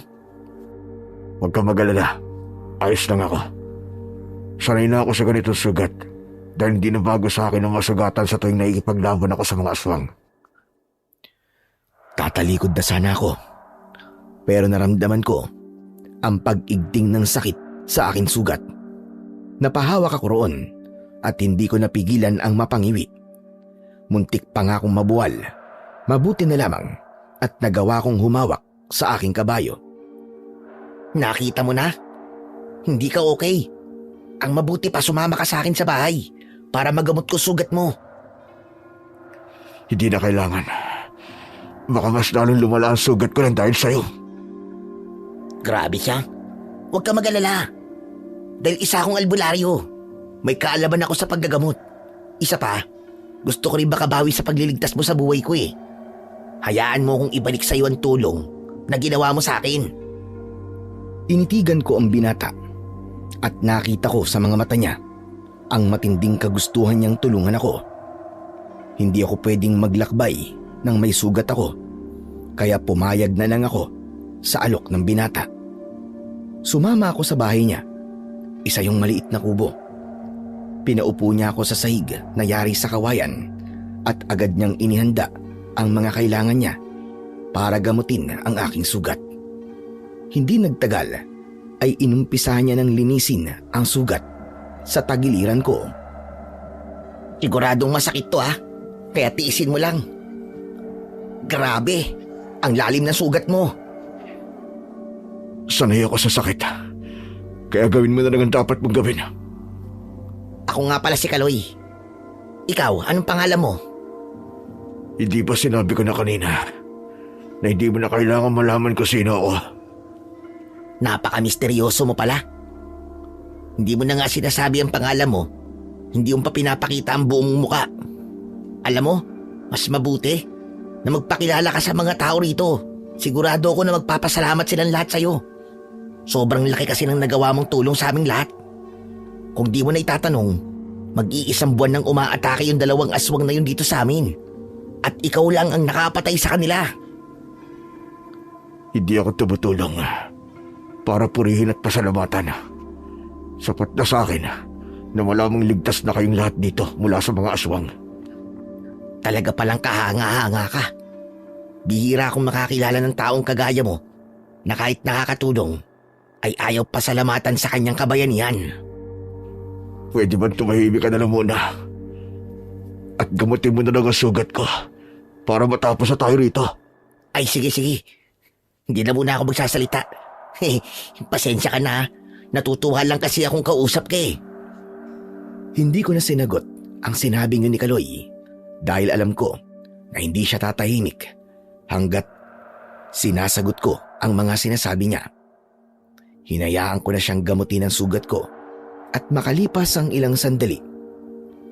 Speaker 2: Huwag kang mag-alala. Ayos lang ako. Sanay na ako sa ganitong sugat dahil hindi na bago sa akin ang masugatan sa tuwing naikipaglaban ako sa mga aswang.
Speaker 1: Tatalikod na sana ako, pero naramdaman ko ang pag-igting ng sakit sa aking sugat. Napahawak ako roon at hindi ko napigilan ang mapangiwi. Muntik pa nga akong mabuwal. Mabuti na lamang at nagawa kong humawak sa aking kabayo.
Speaker 3: Nakita mo na? Hindi ka okay. Ang mabuti pa sumama ka sa akin sa bahay para magamot ko sugat mo.
Speaker 2: Hindi na kailangan. Baka mas lalong lumala ang sugat ko lang dahil sa'yo.
Speaker 3: Grabe siya. Huwag ka mag-alala. Dahil isa akong albularyo. May kaalaman ako sa paggagamot. Isa pa, gusto ko rin makabawi sa pagliligtas mo sa buhay ko eh. Hayaan mo kong ibalik sa'yo ang tulong na ginawa mo sa akin.
Speaker 1: Initigan ko ang binata at nakita ko sa mga mata niya ang matinding kagustuhan niyang tulungan ako. Hindi ako pwedeng maglakbay nang may sugat ako, kaya pumayag na lang ako sa alok ng binata. Sumama ako sa bahay niya. Isa yung maliit na kubo. Pinaupo niya ako sa sahig na yari sa kawayan at agad niyang inihanda ang mga kailangan niya para gamutin ang aking sugat. Hindi nagtagal ay inumpisahan niya ng linisin ang sugat sa tagiliran ko.
Speaker 3: Siguradong masakit to kaya tiisin mo lang. Grabe, ang lalim ng sugat mo.
Speaker 2: Sanay ako sa sakit. Kaya gawin mo na lang ang dapat mong gawin.
Speaker 3: Ako nga pala si Kaloy. Ikaw, anong pangalan mo?
Speaker 2: Hindi ba sinabi ko na kanina na hindi mo na kailangan malaman kung sino ako?
Speaker 3: Napaka-misteryoso mo pala. Hindi mo na nga sinasabi ang pangalan mo. Hindi mo pa pinapakita ang buong muka. Alam mo, mas mabuti na magpakilala ka sa mga tao rito. Sigurado ako na magpapasalamat silang lahat sa'yo. Sobrang laki kasi ng nagawa mong tulong sa aming lahat. Kung di mo na itatanong, mag-iisang buwan nang umaatake yung 2 aswang na yun dito sa amin. At ikaw lang ang nakapatay sa kanila.
Speaker 2: Hindi ako tumutulong para purihin at pasalamatan. Sapat na sa akin na malamang ligtas na kayong lahat dito mula sa mga aswang.
Speaker 3: Talaga palang kahanga-hanga ka. Bihira akong makakilala ng taong kagaya mo na kahit nakakatulong ay ayaw pasalamatan sa kanyang kabayanihan.
Speaker 2: Pwede ba tumahimik ka na lang muna? At gamutin mo na lang ang sugat ko para matapos na tayo rito.
Speaker 3: Ay sige. Hindi na muna ako magsasalita. Pasensya ka na. Natutuwa lang kasi akong kausap ka eh.
Speaker 1: Hindi ko na sinagot ang sinabi niyo ni Kaloy dahil alam ko na hindi siya tatahimik hanggat sinasagot ko ang mga sinasabi niya. Hinayaan ko na siyang gamutin ang sugat ko at makalipas ang ilang sandali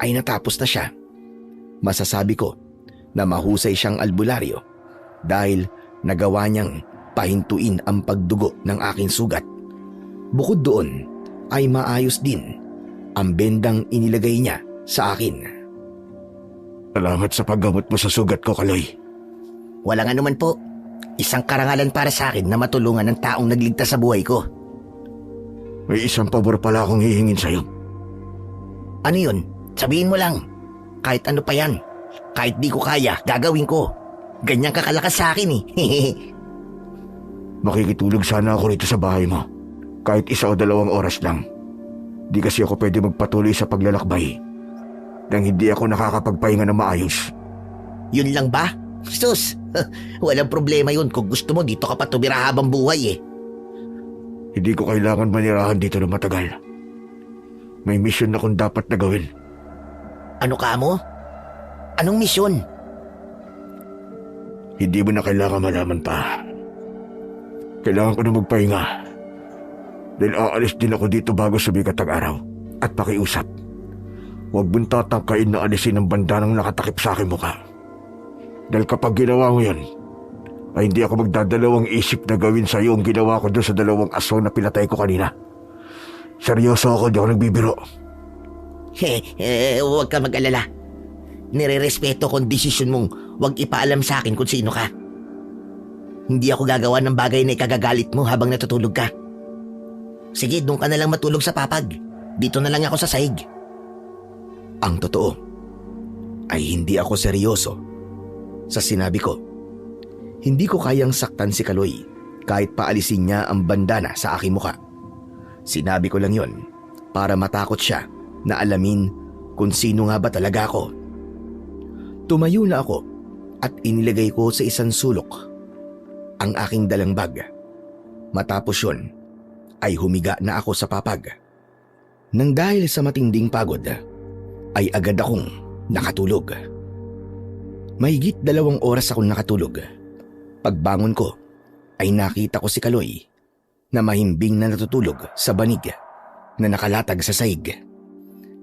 Speaker 1: ay natapos na siya. Masasabi ko na mahusay siyang albularyo dahil nagawa niyang pahintuin ang pagdugo ng aking sugat. Bukod doon ay maayos din ang bendang inilagay niya sa akin.
Speaker 2: Salamat sa paggamot mo sa sugat ko, Kaloy.
Speaker 3: Walang anuman po. Isang karangalan para sa akin na matulungan ng taong nagligtas sa buhay ko.
Speaker 2: May isang pabor pala akong hihingin sa'yo.
Speaker 3: Ano yun? Sabihin mo lang. Kahit ano pa yan. Kahit di ko kaya, gagawin ko. Ganyan kakalakas sa akin eh.
Speaker 2: Makikitulog sana ako rito sa bahay mo. Kahit 1 o 2 oras lang. Di kasi ako pwede magpatuloy sa paglalakbay nang hindi ako nakakapagpahinga na maayos.
Speaker 3: Yun lang ba? Sus, walang problema yun kung gusto mo dito ka pa tumira habang buhay eh.
Speaker 2: Hindi ko kailangan manirahan dito na matagal. May misyon akong dapat na gawin.
Speaker 3: Ano ka mo? Anong misyon?
Speaker 2: Hindi mo na kailangan malaman pa. Kailangan ko na magpahinga. Dahil aalis din ako dito bago sumikat ang araw. At pakiusap. Huwag mong tatangkain na alisin ang bandanang nakatakip sa aking mukha. Dahil kapag ginawa mo yan, ay hindi ako magdadalawang isip na gawin sa iyo ang ginawa ko doon sa 2 aso na pinatay ko kanina. Seryoso ako, di ako nagbibiro.
Speaker 3: Huwag ka mag-alala. Nire-respeto ko ang desisyon mong huwag ipaalam sa akin kung sino ka. Hindi ako gagawa ng bagay na ikagagalit mo habang natutulog ka. Sige, doon ka na lang matulog sa papag. Dito na lang ako sa sahig.
Speaker 1: Ang totoo ay hindi ako seryoso sa sinabi ko. Hindi ko kayang saktan si Kaloy kahit paalisin niya ang bandana sa aking muka. Sinabi ko lang yon para matakot siya na alamin kung sino nga ba talaga ako. Tumayo na ako at inilagay ko sa isang sulok ang aking dalang bag. Matapos yon ay humiga na ako sa papag. Nang dahil sa matinding pagod, ay agad akong nakatulog. Mahigit 2 oras akong nakatulog. Pagbangon ko, ay nakita ko si Kaloy na mahimbing na natutulog sa banig na nakalatag sa sahig.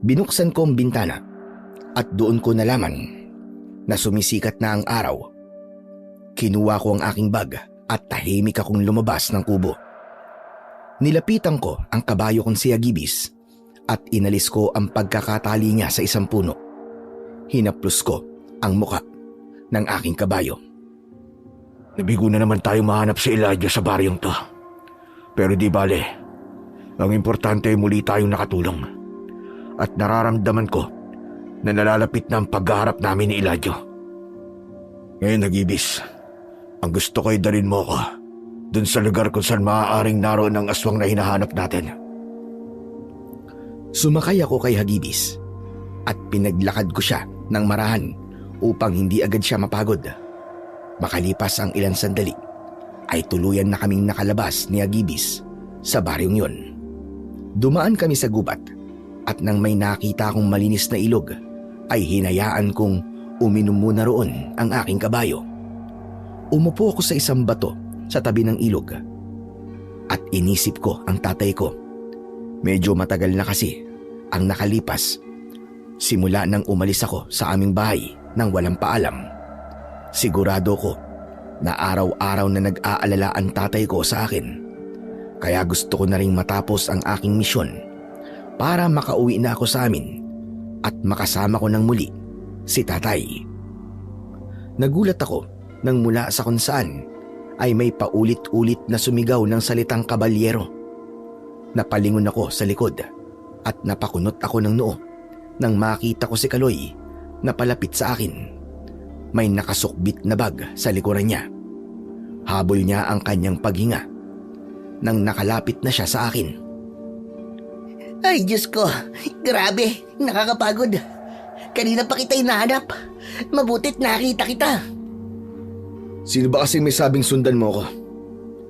Speaker 1: Binuksan ko ang bintana at doon ko nalaman na sumisikat na ang araw. Kinuha ko ang aking bag at tahimik akong lumabas ng kubo. Nilapitan ko ang kabayo kong si Hagibis at inalis ko ang pagkakatali niya sa isang puno. Hinaplos ko ang muka ng aking kabayo.
Speaker 2: Nabigo na naman tayo mahanap si Elijah sa baryong to. Pero di bale, ang importante ay muli tayong nakatulong. At nararamdaman ko na nalalapit na ang paghaharap namin ni Elijah. Ngayon, Hagibis, ang gusto ko ay dalhin mo ko dun sa lugar kung saan maaaring naroon ang aswang na hinahanap natin.
Speaker 1: Sumakay ako kay Hagibis at pinaglakad ko siya ng marahan upang hindi agad siya mapagod. Makalipas ang ilang sandali ay tuluyan na kaming nakalabas ni Agibis sa baryong yon. Dumaan kami sa gubat at nang may nakita akong malinis na ilog ay hinayaan kong uminom muna roon ang aking kabayo. Umupo ako sa isang bato sa tabi ng ilog at inisip ko ang tatay ko. Medyo matagal na kasi ang nakalipas simula nang umalis ako sa aming bahay nang walang paalam. Sigurado ko na araw-araw na nag-aalala ang tatay ko sa akin. Kaya gusto ko na ring matapos ang aking misyon para makauwi na ako sa amin at makasama ko ng muli si tatay. Nagulat ako nang mula sa kung saan ay may paulit-ulit na sumigaw ng salitang kabalyero. Napalingon ako sa likod at napakunot ako ng noo nang makita ko si Kaloy na palapit sa akin. May nakasukbit na bag sa likuran niya. Habol niya ang kanyang paghinga nang nakalapit na siya sa akin.
Speaker 3: Ay, Diyos ko. Grabe, nakakapagod. Kanina pa kita hinahanap. Mabutit nakita kita.
Speaker 1: Sino ba kasi may sabing sundan mo ko?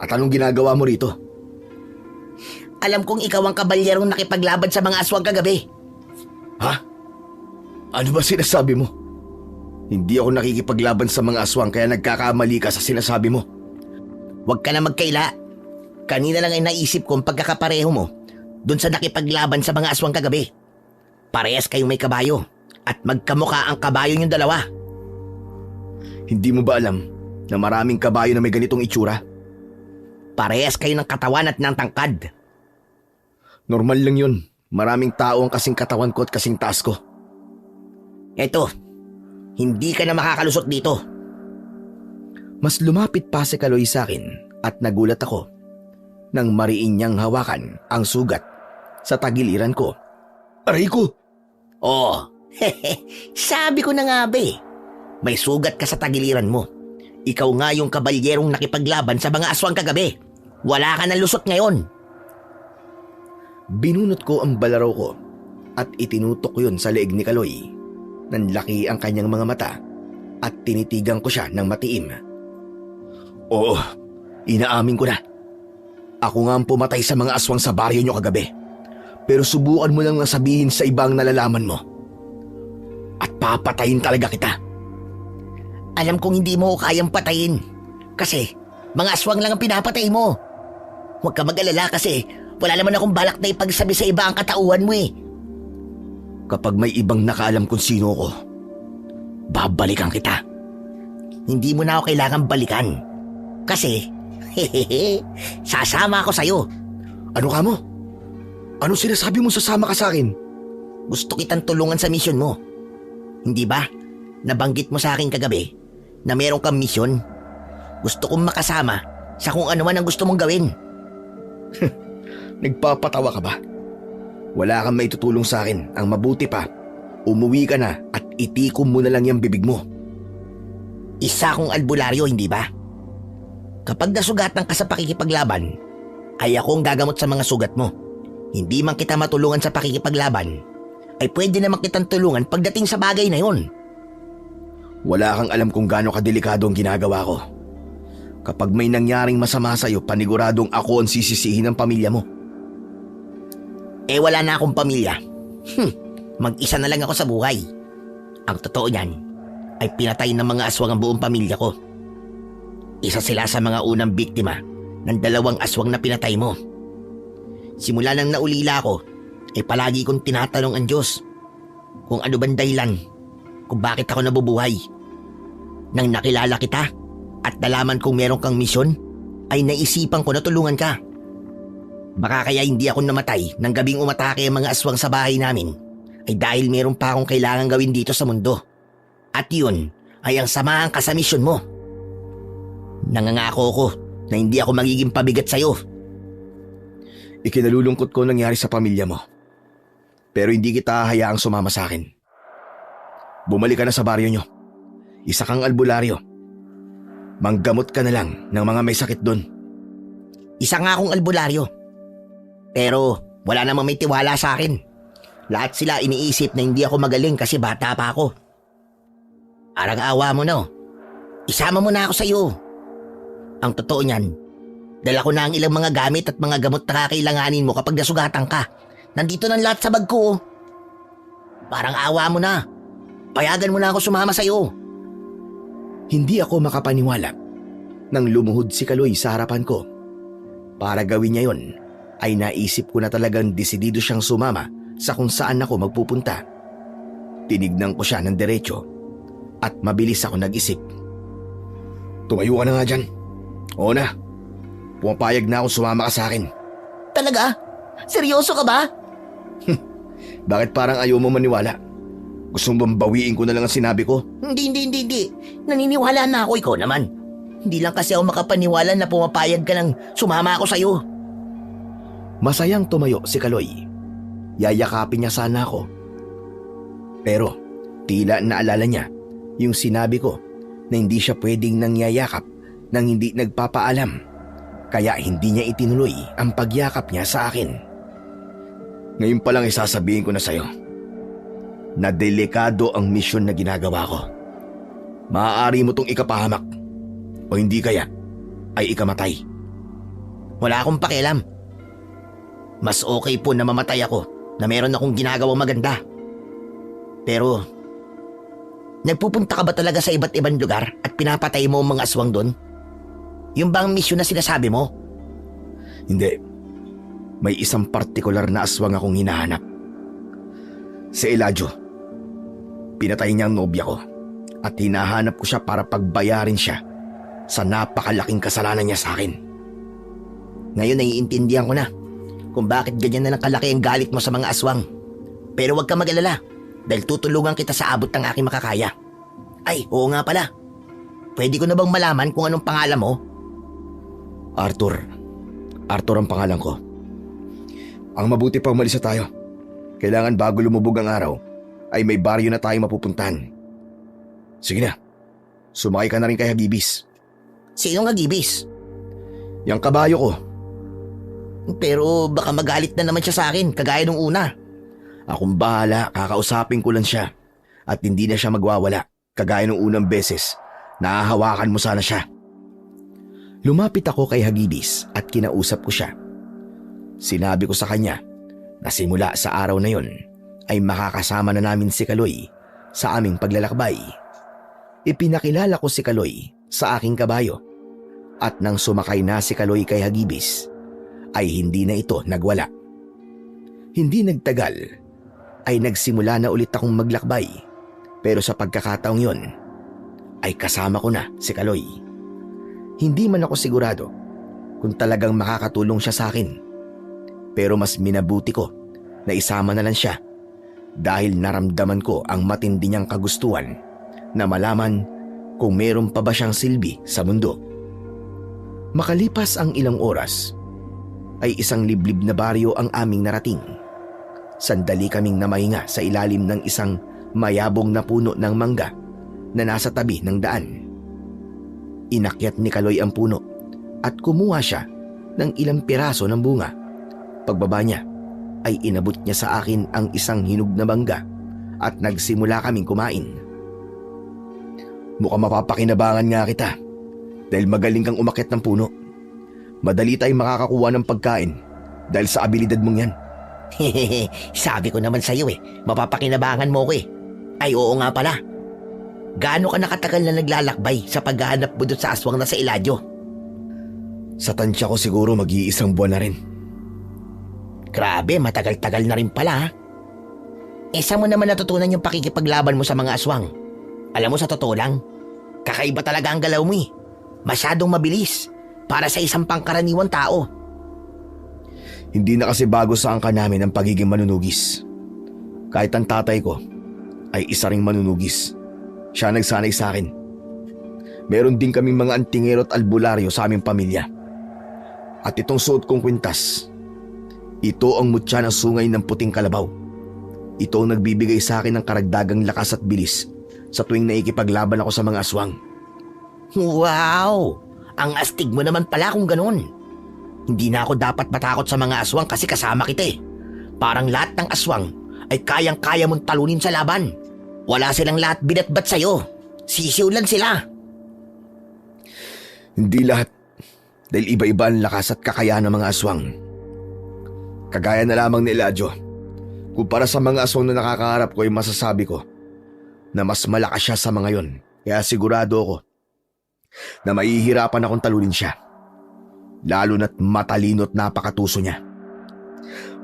Speaker 1: At anong ginagawa mo rito?
Speaker 3: Alam kong ikaw ang kabalyerong nakipaglaban sa mga aswang kagabi.
Speaker 1: Ha? Ano ba sinasabi mo? Hindi ako nakikipaglaban sa mga aswang kaya nagkakamali ka sa sinasabi mo.
Speaker 3: Huwag ka na magkaila. Kanina lang ay naisip ko ang pagkakapareho mo dun sa nakipaglaban sa mga aswang kagabi. Parehas kayong may kabayo at magkamukha ang kabayo niyong dalawa.
Speaker 1: Hindi mo ba alam na maraming kabayo na may ganitong itsura?
Speaker 3: Parehas kayo ng katawan at ng tangkad.
Speaker 1: Normal lang yun. Maraming tao ang kasing katawan ko at kasing taas ko.
Speaker 3: Eto, hindi ka na makakalusot dito.
Speaker 1: Mas lumapit pa si Kaloy sa akin at nagulat ako nang mariin niyang hawakan ang sugat sa tagiliran ko. Aray ko!
Speaker 3: Oh, sabi ko na nga ba eh. May sugat ka sa tagiliran mo. Ikaw nga yung kabalyerong nakipaglaban sa mga aswang kagabi. Wala ka ng lusot ngayon.
Speaker 1: Binunot ko ang balaraw ko at itinutok yun sa leeg ni Kaloy. Nanlaki ang kanyang mga mata at tinitigan ko siya ng matiim. Oo, inaamin ko na. Ako nga ang pumatay sa mga aswang sa baryo nyo kagabi. Pero subukan mo lang sabihin sa ibang nalalaman mo. At papatayin talaga kita.
Speaker 3: Alam kong hindi mo ko kayang patayin. Kasi mga aswang lang ang pinapatay mo. Huwag ka mag-alala kasi wala naman akong balak na ipagsabi sa iba ang katauhan mo eh.
Speaker 1: Kapag may ibang nakaalam kung sino ko, babalikan kita.
Speaker 3: Hindi mo na ako kailangan balikan. Kasi, sasama ako sa'yo.
Speaker 1: Ano ka mo? Ano sinasabi mo sasama ka sa akin?
Speaker 3: Gusto kitang tulungan sa misyon mo. Hindi ba? Nabanggit mo sa akin kagabi na meron kang misyon. Gusto kong makasama sa kung ano man ang gusto mong gawin.
Speaker 1: Nagpapatawa ka ba? Wala kang maitutulong sa akin. Ang mabuti pa, umuwi ka na at itikom mo na lang yung bibig mo.
Speaker 3: Isa akong albularyo, hindi ba? Kapag nasugatan ka sa pakikipaglaban, ay ako ang gagamot sa mga sugat mo. Hindi man kita matulungan sa pakikipaglaban, ay pwede naman kitang tulungan pagdating sa bagay na yon.
Speaker 1: Wala kang alam kung gaano kadelikado ang ginagawa ko. Kapag may nangyaring masama sa'yo, paniguradong ako ang sisisihin ng pamilya mo.
Speaker 3: Eh wala na akong pamilya. Mag-isa na lang ako sa buhay. Ang totoo niyan ay pinatay ng mga aswang ang buong pamilya ko. Isa sila sa mga unang biktima ng 2 aswang na pinatay mo. Simula nang naulila ako, ay palagi kong tinatanong ang Diyos kung ano bang dahilan kung bakit ako nabubuhay. Nang nakilala kita at nalaman kong meron kang misyon, ay naisipan ko na tulungan ka. Baka kaya hindi ako namatay nang gabing umatake ang mga aswang sa bahay namin ay dahil meron pa akong kailangan gawin dito sa mundo. At yun ay ang samahan ka sa misyon mo. Nangangako ko na hindi ako magiging pabigat sa'yo.
Speaker 1: Ikinalulungkot ko nangyari sa pamilya mo. Pero hindi kita hayaang sumama sa akin. Bumalik ka na sa baryo nyo. Isa kang albularyo. Manggamot ka na lang ng mga may sakit doon.
Speaker 3: Isa nga akong albularyo. Pero wala namang may tiwala sa akin. Lahat sila iniisip na hindi ako magaling kasi bata pa ako. Arang-awa mo no. Isama mo na ako sa'yo. Ang totoo niyan, dala ko na ang ilang mga gamit at mga gamot na kakailanganin mo kapag nasugatan ka. Nandito ng lahat sa bag ko. Parang awa mo na. Payagan mo na ako sumama sa'yo.
Speaker 1: Hindi ako makapaniwala nang lumuhod si Kaloy sa harapan ko. Para gawin niya yon, ay naisip ko na talagang desidido siyang sumama sa kung saan ako magpupunta. Tinignan ko siya ng diretso at mabilis ako nag-isip. Tumayo ka na nga dyan. Oo na, pumapayag na ako sumama ka sa akin.
Speaker 3: Talaga? Seryoso ka ba?
Speaker 1: Bakit parang ayaw mo maniwala? Gusto mo bang bawiin ko na lang ang sinabi ko?
Speaker 3: Hindi. Naniniwala na ako, ikaw naman. Hindi lang kasi ako makapaniwala na pumapayag ka nang sumama ako sa'yo.
Speaker 1: Masayang tumayo si Kaloy. Yayakapin niya sana ako. Pero tila naalala niya yung sinabi ko na hindi siya pwedeng nangyayakap nang hindi nagpapaalam. Kaya hindi niya itinuloy ang pagyakap niya sa akin. Ngayon pa lang isasabihin ko na sa'yo na delikado ang misyon na ginagawa ko. Maaari mo tong ikapahamak o hindi kaya ay ikamatay.
Speaker 3: Wala akong pakialam. Mas okay po na mamatay ako na meron akong ginagawang maganda. Pero, nagpupunta ka ba talaga sa iba't ibang lugar at pinapatay mo ang mga aswang doon? Yung bang misyon na sinasabi mo?
Speaker 1: Hindi. May isang partikular na aswang akong hinahanap. Si Eladio. Pinatay niya ang nobya ko at hinahanap ko siya para pagbayarin siya sa napakalaking kasalanan niya sa akin.
Speaker 3: Ngayon naiintindihan ko na kung bakit ganyan na lang kalaki ang galit mo sa mga aswang. Pero huwag ka mag-alala dahil tutulungan kita sa abot ng aking makakaya. Ay, oo nga pala. Pwede ko na bang malaman kung anong pangalan mo?
Speaker 1: Arthur. Arthur ang pangalan ko. Ang mabuti pa umalis na tayo. Kailangan bago lumubog ang araw ay may baryo na tayo mapupuntahan. Sige na. Sumakay ka na rin kay Hagibis.
Speaker 3: Sino nga Gibis?
Speaker 1: Yang kabayo ko.
Speaker 3: Pero baka magalit na naman siya sa akin kagaya nung una.
Speaker 1: Akong bahala, kakausapin ko lang siya. At hindi na siya magwawala, kagaya nung unang beses. Nahahawakan mo sana siya. Lumapit ako kay Hagibis at kinausap ko siya. Sinabi ko sa kanya na simula sa araw na yon ay makakasama na namin si Kaloy sa aming paglalakbay. Ipinakilala ko si Kaloy sa aking kabayo at nang sumakay na si Kaloy kay Hagibis ay hindi na ito nagwala. Hindi nagtagal ay nagsimula na ulit akong maglakbay, pero sa pagkakataong yon ay kasama ko na si Kaloy. Hindi man ako sigurado kung talagang makakatulong siya sa akin, pero mas minabuti ko na isama na lang siya dahil naramdaman ko ang matindi niyang kagustuhan na malaman kung meron pa ba siyang silbi sa mundo. Makalipas ang ilang oras ay isang liblib na baryo ang aming narating. Sandali kaming namahinga sa ilalim ng isang mayabong na puno ng mangga na nasa tabi ng daan. Inakyat ni Kaloy ang puno at kumuha siya ng ilang piraso ng bunga. Pagbaba niya ay inabot niya sa akin ang isang hinog na mangga at nagsimula kaming kumain. Mukhang mapapakinabangan nga kita dahil magaling kang umakyat ng puno. Madali tayong makakakuha ng pagkain dahil sa abilidad mong yan.
Speaker 3: Hehehe, sabi ko naman sa'yo mapapakinabangan mo ko Ay oo nga pala. Gaano ka nakatagal na naglalakbay sa paghahanap mo doon sa aswang na sa Eladio?
Speaker 1: Sa tansya ko siguro mag-iisang buwan na rin.
Speaker 3: Grabe, matagal-tagal na rin pala. Saan mo naman natutunan yung pakikipaglaban mo sa mga aswang? Alam mo, sa totoo lang, kakaiba talaga ang galaw mo Masyadong mabilis para sa isang pangkaraniwang tao.
Speaker 1: Hindi na kasi bago sa angka namin ang pagiging manunugis. Kahit ang tatay ko ay isa ring manunugis. Siya nagsanay sa akin. Meron din kaming mga antingero at albularyo sa aming pamilya. At itong suot kong kwintas, ito ang mutya ng sungay ng puting kalabaw. Ito ang nagbibigay sa akin ng karagdagang lakas at bilis sa tuwing naikipaglaban ako sa mga aswang.
Speaker 3: Wow! Ang astig mo naman pala kung ganun. Hindi na ako dapat matakot sa mga aswang kasi kasama kita Parang lahat ng aswang ay kayang-kaya mong talunin sa laban. Wala silang lahat binatbat sa'yo. Sisiw lang sila.
Speaker 1: Hindi lahat. dahil iba-iba ang lakas at kakayahan ng mga aswang. Kagaya na lamang ni Eladio, kumpara sa mga aswang na nakakaharap ko ay masasabi ko na mas malakas siya sa mga yon. Kaya sigurado ako na mahihirapan akong talunin siya. Lalo na't matalino at napakatuso niya.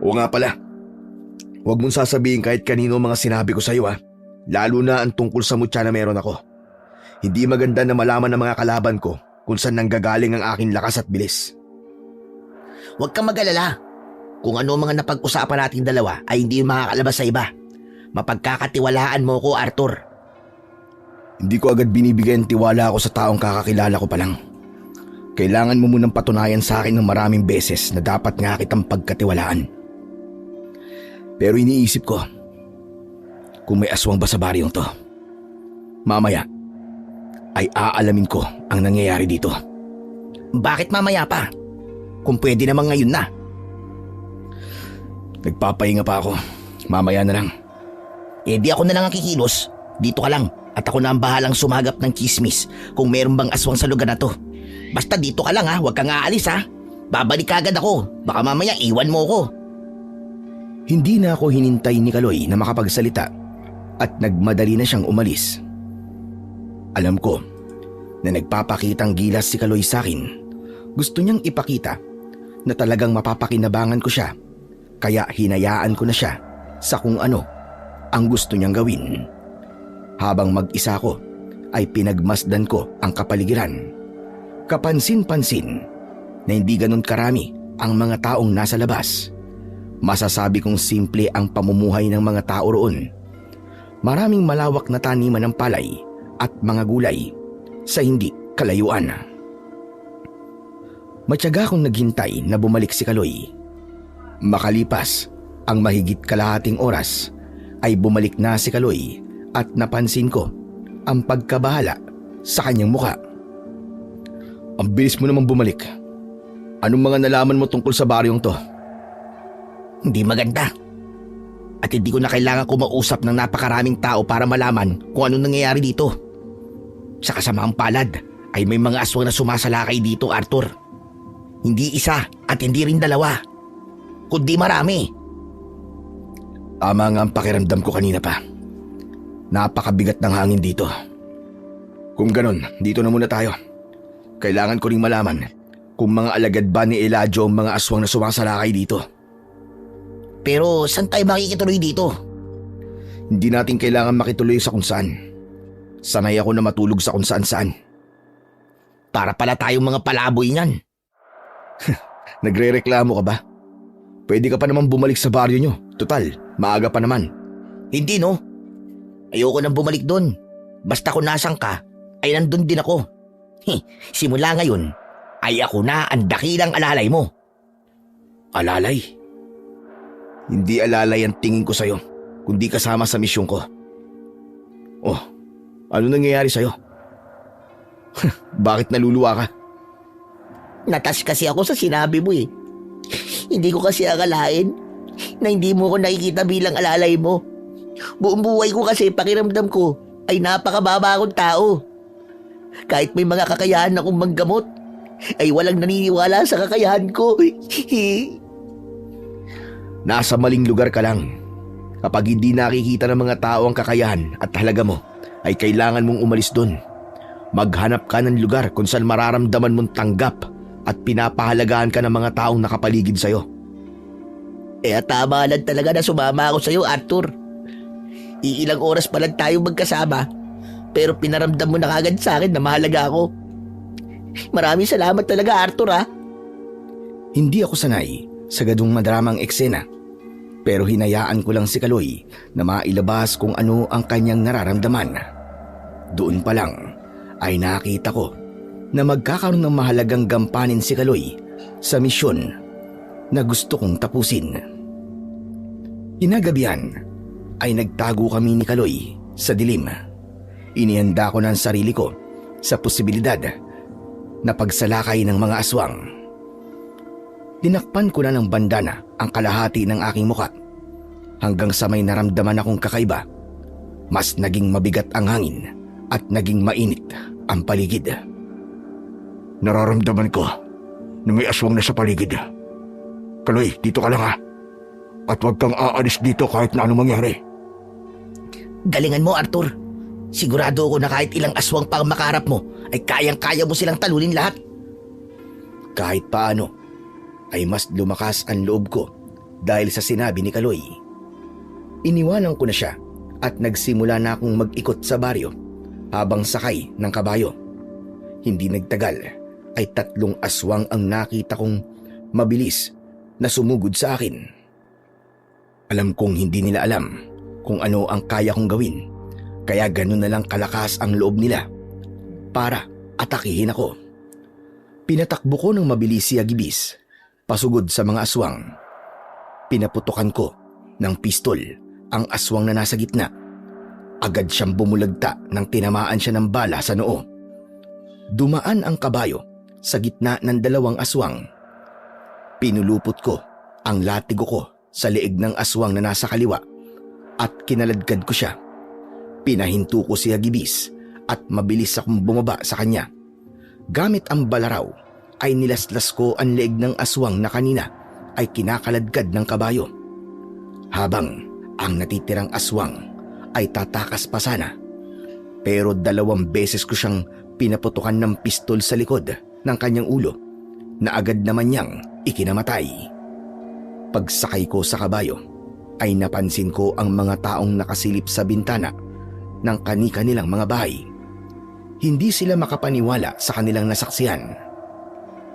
Speaker 1: O nga pala, huwag mong sasabihin kahit kanino mga sinabi ko sa iyo, ha. Lalo na ang tungkol sa mutya na meron ako. Hindi maganda na malaman ng mga kalaban ko kung saan nanggagaling ang aking lakas at bilis.
Speaker 3: Huwag kang mag-alala. Kung ano mga napag-usapan nating dalawa ay hindi makakalabas sa iba. Mapagkakatiwalaan mo ko, Arthur.
Speaker 1: Hindi ko agad binibigyan tiwala ako sa taong kakakilala ko pa lang. Kailangan mo munang patunayan sa akin ng maraming beses na dapat nga kitang pagkatiwalaan. Pero iniisip ko, kung may aswang ba sa baryong to, mamaya ay aalamin ko ang nangyayari dito.
Speaker 3: Bakit mamaya pa? Kung pwede naman ngayon na.
Speaker 1: Nagpapahinga pa ako. Mamaya na lang.
Speaker 3: Eh di ako na lang ang kikilos. Dito ka lang at ako na ang bahalang sumagap ng chismis kung meron bang aswang sa lugar na to. Basta dito ka lang ha, huwag kang aalis ha. Babalik agad ako. Baka mamaya iwan mo ko.
Speaker 1: Hindi na ako hinintay ni Kaloy na makapagsalita at nagmadali na siyang umalis. Alam ko na nagpapakitang gilas si Kaloy sa akin. Gusto niyang ipakita na talagang mapapakinabangan ko siya, kaya hinayaan ko na siya sa kung ano ang gusto niyang gawin. Habang mag-isa ko ay pinagmasdan ko ang kapaligiran. Kapansin-pansin na hindi ganun karami ang mga taong nasa labas. Masasabi kong simple ang pamumuhay ng mga tao roon. Maraming malawak na taniman ng palay at mga gulay sa hindi kalayuan. Matyaga akong naghintay na bumalik si Kaloy. Makalipas ang mahigit kalahating oras ay bumalik na si Kaloy at napansin ko ang pagkabahala sa kanyang mukha. Ang bilis mo naman bumalik. Anong mga nalaman mo tungkol sa baryong to?
Speaker 3: Hindi maganda. At hindi ko na kailangan kumausap ng napakaraming tao para malaman kung anong nangyayari dito. Sa kasamaang palad ay may mga aswang na sumasalakay dito, Arthur. Hindi isa at hindi rin dalawa, kundi marami.
Speaker 1: Tama nga ang pakiramdam ko kanina pa. Napakabigat ng hangin dito. Kung ganon, dito na muna tayo. Kailangan ko ring malaman kung mga alagad ba ni Eladio ang mga aswang na sumasalakay dito.
Speaker 3: Pero saan tayo makikituloy dito?
Speaker 1: Hindi natin kailangan makituloy sa kung saan. Sanay ako na matulog sa kung saan-saan.
Speaker 3: Para pala tayong mga palaboy niyan.
Speaker 1: Nagre-reklamo ka ba? Pwede ka pa naman bumalik sa baryo nyo. Total, maaga pa naman.
Speaker 3: Hindi no. Ayoko nang bumalik doon. Basta kung nasan ka, ay nandun din ako. Simula ngayon, ay ako na ang dakilang alalay mo.
Speaker 1: Alalay? Hindi alalay ang tingin ko sa'yo, kundi kasama sa misyon ko. Oh, ano nangyayari sa'yo? Bakit naluluwa ka?
Speaker 3: Natas kasi ako sa sinabi mo eh. Hindi ko kasi akalain na hindi mo ko nakikita bilang alalay mo. Buong buhay ko kasi pakiramdam ko ay napakababa akong tao. Kahit may mga kakayahan akong manggamot, ay walang naniniwala sa kakayahan ko.
Speaker 1: Nasa maling lugar ka lang. Kapag hindi nakikita ng mga tao ang kakayahan at halaga mo, ay kailangan mong umalis dun. Maghanap ka ng lugar kung saan mararamdaman mong tanggap at pinapahalagaan ka ng mga taong nakapaligid sa'yo.
Speaker 3: Tama lang talaga na sumama ako sa'yo, Arthur. Iilang oras pa lang tayo magkasama, pero pinaramdam mo na kagad sa akin na mahalaga ako. Maraming salamat talaga, Arthur ha.
Speaker 1: Hindi ako sanay sa gadong madramang eksena, pero hinayaan ko lang si Kaloy na mailabas kung ano ang kanyang nararamdaman. Doon pa lang ay nakita ko na magkakaroon ng mahalagang gampanin si Kaloy sa misyon na gusto kong tapusin. Kinagabihan ay nagtago kami ni Kaloy sa dilim. Inihanda ko na ang sarili ko sa posibilidad na pagsalakay ng mga aswang. Tinakpan ko na ng bandana ang kalahati ng aking muka hanggang sa may naramdaman akong kakaiba. Mas naging mabigat ang hangin at naging mainit ang paligid. Nararamdaman ko
Speaker 2: na may aswang na sa paligid. Kaloy, dito ka lang ha. At huwag kang aalis dito kahit na anong mangyari.
Speaker 3: Galingan mo, Arthur. Sigurado ako na kahit ilang aswang pa ang makaharap mo, ay kayang-kaya mo silang talunin lahat.
Speaker 1: Kahit paano, ay mas lumakas ang loob ko dahil sa sinabi ni Kaloy. Iniwanan ko na siya at nagsimula na akong mag-ikot sa baryo habang sakay ng kabayo. Hindi nagtagal ay 3 aswang ang nakita kong mabilis na sumugod sa akin. Alam kong hindi nila alam kung ano ang kaya kong gawin, kaya ganun na lang kalakas ang loob nila para atakihin ako. Pinatakbo ko ng mabilis si Agibis pasugod sa mga aswang. Pinaputokan ko ng pistol ang aswang na nasa gitna. Agad siyang bumulagta nang tinamaan siya ng bala sa noo. Dumaan ang kabayo sa gitna ng 2 aswang. Pinulupot ko ang latigo ko sa leeg ng aswang na nasa kaliwa at kinaladkad ko siya. Pinahinto ko si Agibis at mabilis akong bumaba sa kanya. Gamit ang balaraw ay nilaslas ko ang leeg ng aswang na kanina ay kinakaladkad ng kabayo. Habang ang natitirang aswang ay tatakas pa sana. Pero 2 beses ko siyang pinaputukan ng pistol sa likod ng kanyang ulo na agad naman niyang ikinamatay. Pagsakay ko sa kabayo ay napansin ko ang mga taong nakasilip sa bintana ng kani-kanilang mga bahay. Hindi sila makapaniwala sa kanilang nasaksihan.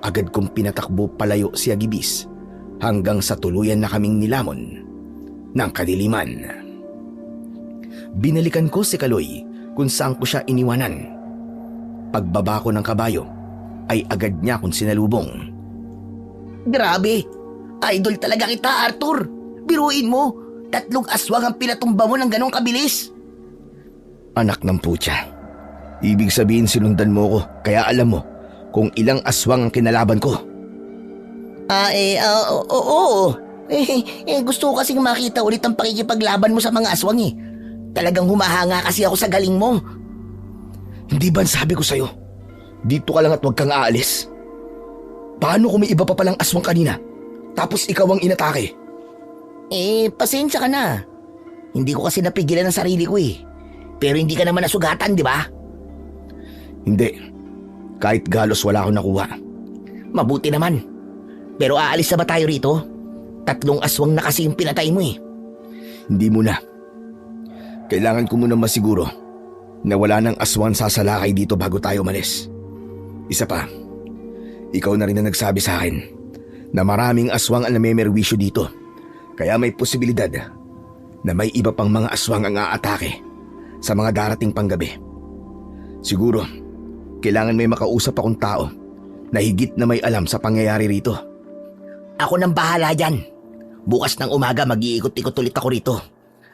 Speaker 1: Agad kong pinatakbo palayo si Agibis hanggang sa tuluyan na kaming nilamon ng kadiliman. Binalikan ko si Kaloy kung saan ko siya iniwanan. Pagbaba ko ng kabayo ay agad niya akong sinalubong.
Speaker 3: Grabe! Idol talaga kita, Arthur! Biruin mo! 3 aswang ang pinatumba mo ng ganong kabilis!
Speaker 1: Anak ng putya. Ibig sabihin sinundan mo ko kaya alam mo kung ilang aswang ang kinalaban ko.
Speaker 3: Oo. Gusto ko kasing makita ulit ang pakikipaglaban mo sa mga aswang eh. Talagang humahanga kasi ako sa galing mo.
Speaker 1: Hindi ba sabi ko sa'yo? Dito ka lang at huwag kang aalis. Paano kung may iba pa palang aswang kanina? Tapos ikaw ang inatake?
Speaker 3: Pasensya ka na. Hindi ko kasi napigilan ang sarili ko eh. Pero hindi ka naman nasugatan, di ba?
Speaker 1: Hindi. Kahit galos wala akong nakuha.
Speaker 3: Mabuti naman. Pero aalis na ba tayo rito? 3 aswang na kasi yung pinatay mo eh.
Speaker 1: Hindi muna. Kailangan ko muna masiguro na wala nang aswang sasalakay dito bago tayo umalis. Isa pa, ikaw na rin na nagsabi sa akin na maraming aswang ang namemerwisyo dito. Kaya may posibilidad na may iba pang mga aswang ang aatake sa mga darating panggabi. Siguro, kailangan may makausap akong tao na higit na may alam sa pangyayari rito.
Speaker 3: Ako nang bahala dyan. Bukas ng umaga mag-iikot-ikot ulit ako rito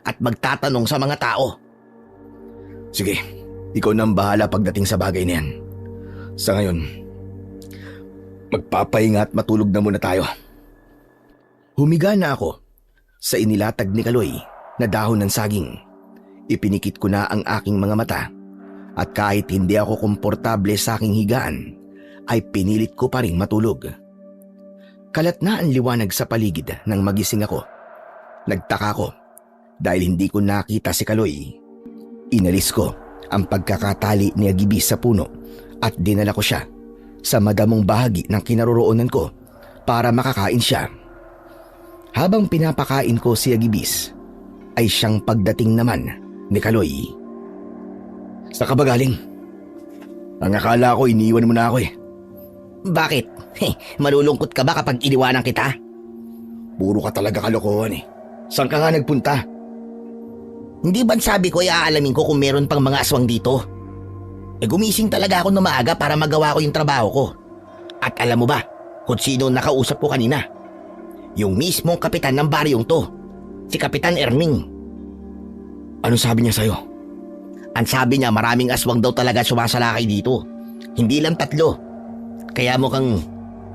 Speaker 3: at magtatanong sa mga tao.
Speaker 1: Sige, ikaw nang bahala pagdating sa bagay na yan. Sa ngayon, magpapahinga at matulog na muna tayo. Humiga na ako sa inilatag ni Kaloy na dahon ng saging. Ipinikit ko na ang aking mga mata at kahit hindi ako komportable sa aking higaan, ay pinilit ko pa rin matulog. Kalat na ang liwanag sa paligid nang magising ako. Nagtaka ko dahil hindi ko nakita si Kaloy. Inalis ko ang pagkakatali ni Agibis sa puno at dinala ko siya sa madamong bahagi ng kinaroroonan ko para makakain siya. Habang pinapakain ko si Agibis, ay siyang pagdating naman ni Kaloy. Sa ka ba galing? Ang akala ko iniwan mo na ako eh.
Speaker 3: Bakit? Malulungkot ka ba kapag iniwanan kita?
Speaker 1: Puro ka talaga kalokohan eh. Saan ka nga nagpunta?
Speaker 3: Hindi ba't sabi ko iaalamin ko kung meron pang mga aswang dito? Gumising talaga ako na maaga para magawa ko yung trabaho ko. At alam mo ba kung sino nakausap ko kanina? Yung mismong kapitan ng baryong to, si Kapitan Erning.
Speaker 1: Ano sabi niya sa'yo?
Speaker 3: Ang sabi niya maraming aswang daw talaga sumasalakay dito. Hindi lang 3. Kaya mukhang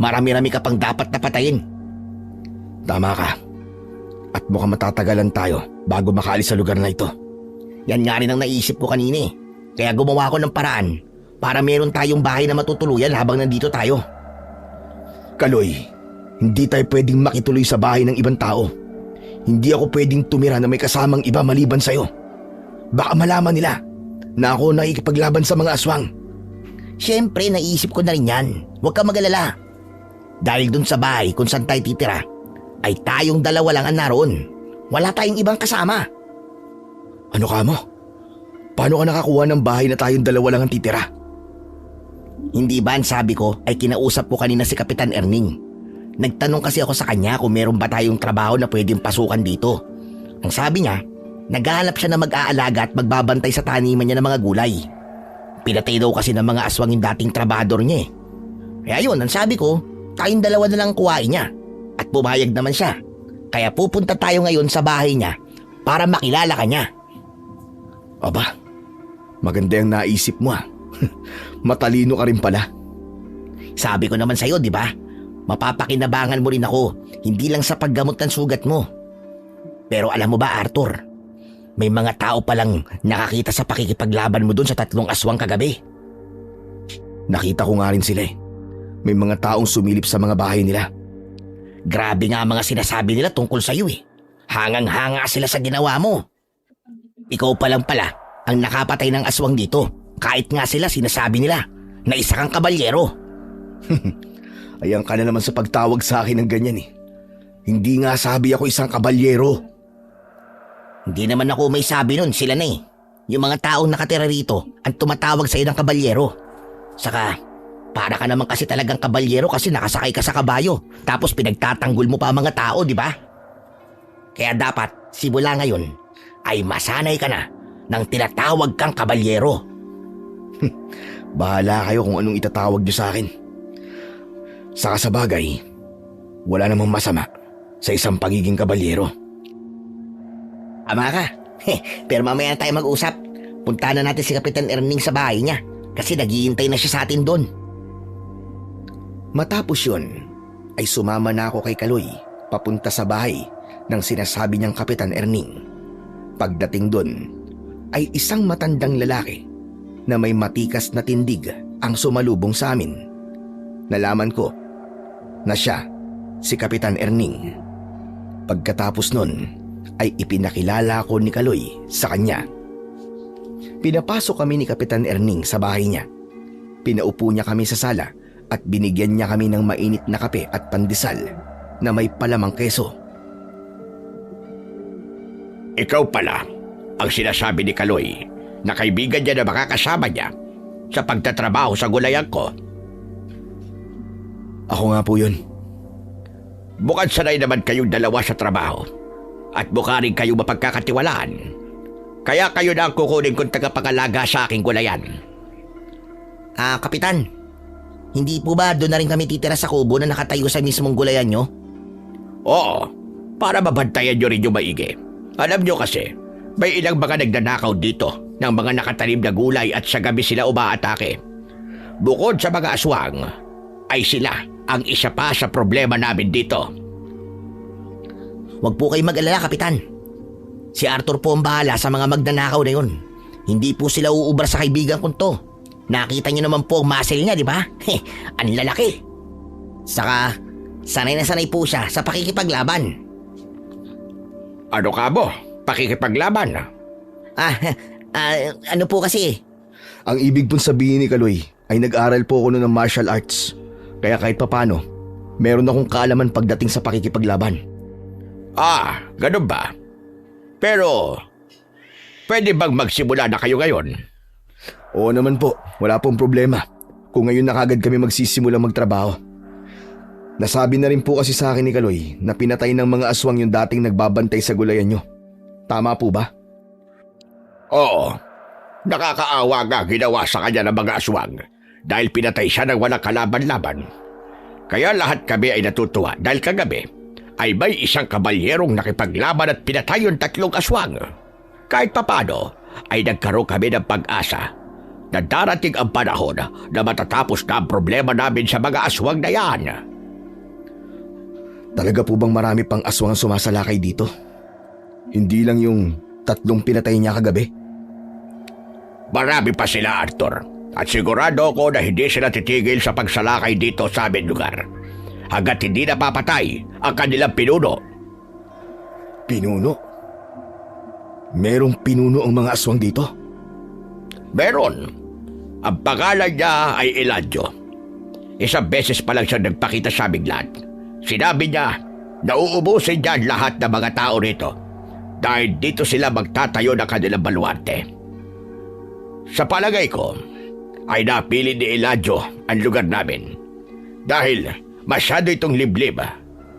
Speaker 3: marami-rami ka pang dapat na patayin.
Speaker 1: Tama ka. At mukhang matatagalan tayo bago makaalis sa lugar na ito.
Speaker 3: Yan nga rin ang naisip ko kanina eh. Kaya gumawa ko ng paraan para meron tayong bahay na matutuluyan habang nandito tayo.
Speaker 1: Kaloy, hindi tayo pwedeng makituloy sa bahay ng ibang tao. Hindi ako pwedeng tumira na may kasamang iba maliban sa'yo. Baka malaman nila na ako nakikipaglaban sa mga aswang.
Speaker 3: Siyempre, naisip ko na rin yan. Huwag ka mag-alala. Dahil dun sa bahay kung saan tayo titira, ay tayong dalawa lang ang naroon. Wala tayong ibang kasama.
Speaker 1: Ano ka mo? Paano ka nakakuha ng bahay na tayong dalawa lang ang titira?
Speaker 3: Hindi ba ang sabi ko ay kinausap ko kanina si Kapitan Erning? Nagtanong kasi ako sa kanya kung meron ba tayong trabaho na pwedeng pasukan dito. Ang sabi niya, naghahanap siya na mag-aalaga at magbabantay sa taniman niya ng mga gulay. Pinatay daw kasi ng mga aswang yung dating trabahador niya eh. Kaya yun, ang sabi ko, tayong dalawa na lang kuhain niya. At pumayag naman siya. Kaya pupunta tayo ngayon sa bahay niya para makilala ka niya.
Speaker 1: Aba, maganda yung naisip mo ah. Matalino ka rin pala.
Speaker 3: Sabi ko naman sa'yo, di ba? Mapapakinabangan mo rin ako, hindi lang sa paggamot ng sugat mo. Pero alam mo ba, Arthur? May mga tao palang nakakita sa pakikipaglaban mo dun sa 3 aswang kagabi.
Speaker 1: Nakita ko nga rin sila eh. May mga taong sumilip sa mga bahay nila.
Speaker 3: Grabe nga mga sinasabi nila tungkol sa'yo eh. Hangang-hanga sila sa ginawa mo. Ikaw pa lang pala ang nakapatay ng aswang dito. Kahit nga sila sinasabi nila na isa kang kabalyero.
Speaker 1: Ayan ka na naman sa pagtawag sa akin ng ganyan eh. Hindi nga sabi ako isang kabalyero.
Speaker 3: Hindi naman ako may sabi nun, sila na eh. Yung mga taong nakatira rito ang tumatawag sa'yo ng kabalyero. Saka, para ka naman kasi talagang kabalyero kasi nakasakay ka sa kabayo. Tapos pinagtatanggol mo pa ang mga tao, di ba? Kaya dapat, simula ngayon, ay masanay ka na nang tinatawag kang kabalyero.
Speaker 1: Bahala kayo kung anong itatawag niyo sa akin. Saka sa bagay, wala namang masama sa isang pagiging kabalyero.
Speaker 3: Ama ka. Pero mamaya na tayo mag-usap. Punta na natin si Kapitan Erning sa bahay niya kasi naghihintay na siya sa atin doon.
Speaker 1: Matapos yun, ay sumama na ako kay Kaloy papunta sa bahay ng sinasabi niyang Kapitan Erning. Pagdating doon, ay isang matandang lalaki na may matikas na tindig ang sumalubong sa amin. Nalaman ko na siya si Kapitan Erning. Pagkatapos nun, ay ipinakilala ko ni Kaloy sa kanya. Pinapasok kami ni Kapitan Erning sa bahay niya. Pinaupo niya kami sa sala at binigyan niya kami ng mainit na kape at pandesal na may palamang keso.
Speaker 4: Ikaw pala ang sinasabi ni Kaloy na kaibigan niya na makakasama niya sa pagtatrabaho sa gulayan ko.
Speaker 1: Ako nga po yun.
Speaker 4: Bukod sanay naman kayong dalawa sa trabaho at mukha rin kayong mapagkakatiwalaan. Kaya kayo na ang kukunin kong tagapangalaga sa aking gulayan.
Speaker 3: Kapitan, hindi po ba doon na rin kami titira sa kubo na nakatayo sa mismong gulayan nyo?
Speaker 4: Oo, para mabantayan nyo rin yung maigi. Alam nyo kasi, may ilang mga nagnanakaw dito ng mga nakatanim na gulay at sa gabi sila umaatake. Bukod sa mga aswang, ay sila ang isa pa sa problema namin dito.
Speaker 3: Huwag po kayong mag-alala, Kapitan. Si Arthur po ang bahala sa mga magnanakaw na yun. Hindi po sila uubra sa kaibigan kong to. Nakita niyo naman po ang muscle niya, di ba? Ang lalaki. Saka, sanay na sanay po siya sa pakikipaglaban.
Speaker 4: Ano ka mo? Pakikipaglaban?
Speaker 3: Ano po kasi?
Speaker 1: Ang ibig pong sabihin ni Kaloy ay nag-aral po ako ng martial arts. Kaya kahit papano, meron akong kaalaman pagdating sa pakikipaglaban.
Speaker 4: Ganun ba? Pero, pwede bang magsimula na kayo ngayon?
Speaker 1: Oo naman po, wala pong problema. Kung ngayon na kagad kami magsisimula magtrabaho. Nasabi na rin po kasi sa akin ni Kaloy na pinatay ng mga aswang yung dating nagbabantay sa gulayan nyo. Tama po ba?
Speaker 4: Oo. Nakakaawa nga ginawa sa kanya ng mga aswang dahil pinatay siya ng walang kalaban-laban. Kaya lahat kami ay natutuwa dahil kagabi ay may isang kabalyerong nakipaglaban at pinatay yung 3 aswang. Kahit papano ay nagkaroon kami ng pag-asa na darating ang panahon na matatapos na ang problema namin sa mga aswang na yan.
Speaker 1: Talaga po bang marami pang aswang ang sumasalakay dito? Hindi lang yung 3 pinatay niya kagabi?
Speaker 4: Marami pa sila, Arthur. At sigurado ako na hindi sila titigil sa pagsalakay dito sa aming lugar. hanggat hindi napapatay ang kanilang pinuno.
Speaker 1: Pinuno? Merong pinuno ang mga aswang dito?
Speaker 4: Meron. Ang pangalan niya ay Eladio. Isang beses pa lang siya nagpakita sa aming lahat. Sinabi niya na uubusin niya ang lahat ng mga tao rito dahil dito sila magtatayo ng kanilang baluarte. Sa palagay ko, ay napili ni Eladio ang lugar namin dahil masyado itong liblib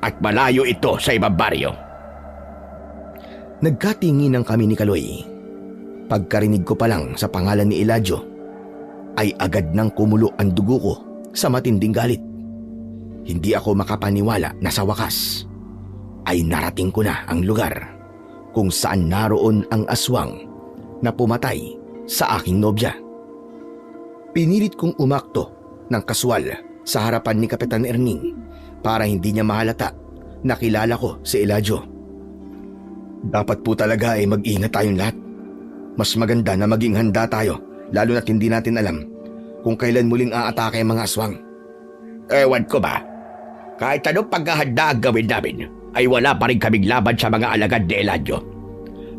Speaker 4: at malayo ito sa ibang baryo.
Speaker 1: Nagkatinginan kami ni Kaloy. Pagkarinig ko pa lang sa pangalan ni Eladio, ay agad nang kumulo ang dugo ko sa matinding galit. Hindi ako makapaniwala na sa wakas ay narating ko na ang lugar kung saan naroon ang aswang na pumatay sa aking nobya. Pinilit kong umakto ng kaswal sa harapan ni Kapitan Erning para hindi niya mahalata na kilala ko si Eladio. Dapat po talaga ay mag-ingat tayong lahat. Mas maganda na maging handa tayo lalo na't hindi natin alam kung kailan muling aatake ang mga aswang.
Speaker 4: Ewan ko ba? Kahit anong paghahanda ang gawin namin, ay wala pa rin kaming laban sa mga alagad ni Eladio.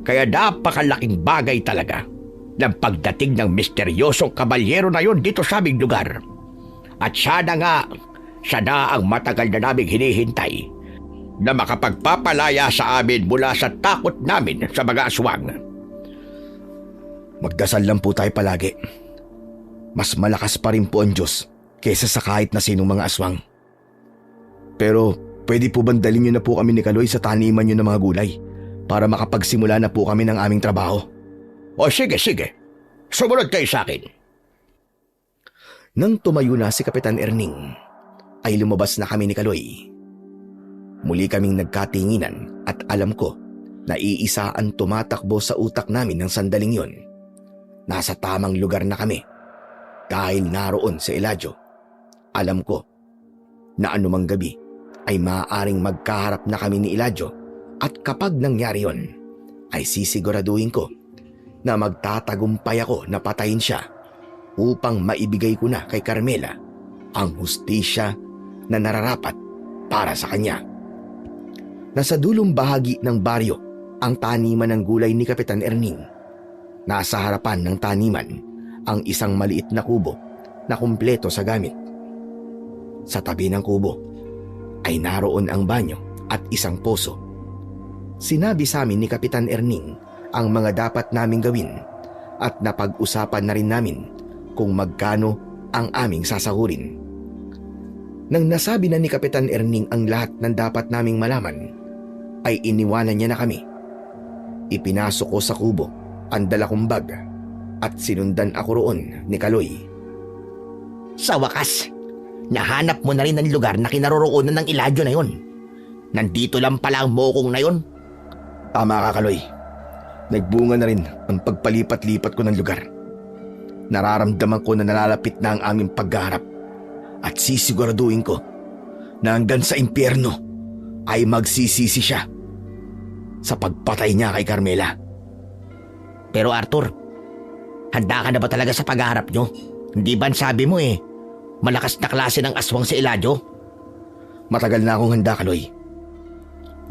Speaker 4: Kaya napakalaking bagay talaga ng pagdating ng misteryosong kabalyero na yon dito sa aming lugar. At siya na ang matagal na naming hinihintay na makapagpapalaya sa amin mula sa takot namin sa mga aswang.
Speaker 1: Magdasal lang po tayo palagi. Mas malakas pa rin po ang Diyos kaysa sa kahit na sinong mga aswang. Pero pwede po bang dalhin niyo na po kami ni Kaloy sa taniman niyo ng mga gulay para makapagsimula na po kami ng aming trabaho?
Speaker 4: O sige. Sumunod kayo sa akin.
Speaker 1: Nang tumayo na si Kapitan Erning, ay lumabas na kami ni Kaloy. Muli kaming nagkatinginan at alam ko na iisa ang tumatakbo sa utak namin ng sandaling yon. Nasa tamang lugar na kami dahil naroon si Eladio. Alam ko na anumang gabi ay maaaring magkaharap na kami ni Eladio at kapag nangyari yon ay sisiguraduhin ko na magtatagumpay ako na patayin siya upang maibigay ko na kay Carmela ang hustisya na nararapat para sa kanya. Nasa dulong bahagi ng baryo ang taniman ng gulay ni Kapitan Erning. Nasa harapan ng taniman ang isang maliit na kubo na kumpleto sa gamit. Sa tabi ng kubo ay naroon ang banyo at isang poso. Sinabi sa amin ni Kapitan Erning ang mga dapat naming gawin at napag-usapan na rin namin kung magkano ang aming sasahurin. Nang nasabi na ni Kapitan Erning ang lahat ng dapat naming malaman, ay iniwanan niya na kami. Ipinasok ko sa kubo ang dala kong bag at sinundan ako roon ni Kaloy.
Speaker 3: Sa wakas, nahanap mo na rin ang lugar na kinaroroonan ng Eladio na yon. Nandito lang pala ang mokong na yon.
Speaker 1: Tama ka, Kaloy. Nagbunga na rin ang pagpalipat-lipat ko ng lugar. Nararamdaman ko na nalalapit na ang aming pagharap at sisiguraduhin ko na hanggang sa impyerno ay magsisisi siya sa pagpatay niya kay Carmela.
Speaker 3: Pero Arthur, handa ka na ba talaga sa pagharap nyo? Hindi ba sabi mo malakas na klase ng aswang si Eladio?
Speaker 1: Matagal na akong handa, Kaloy.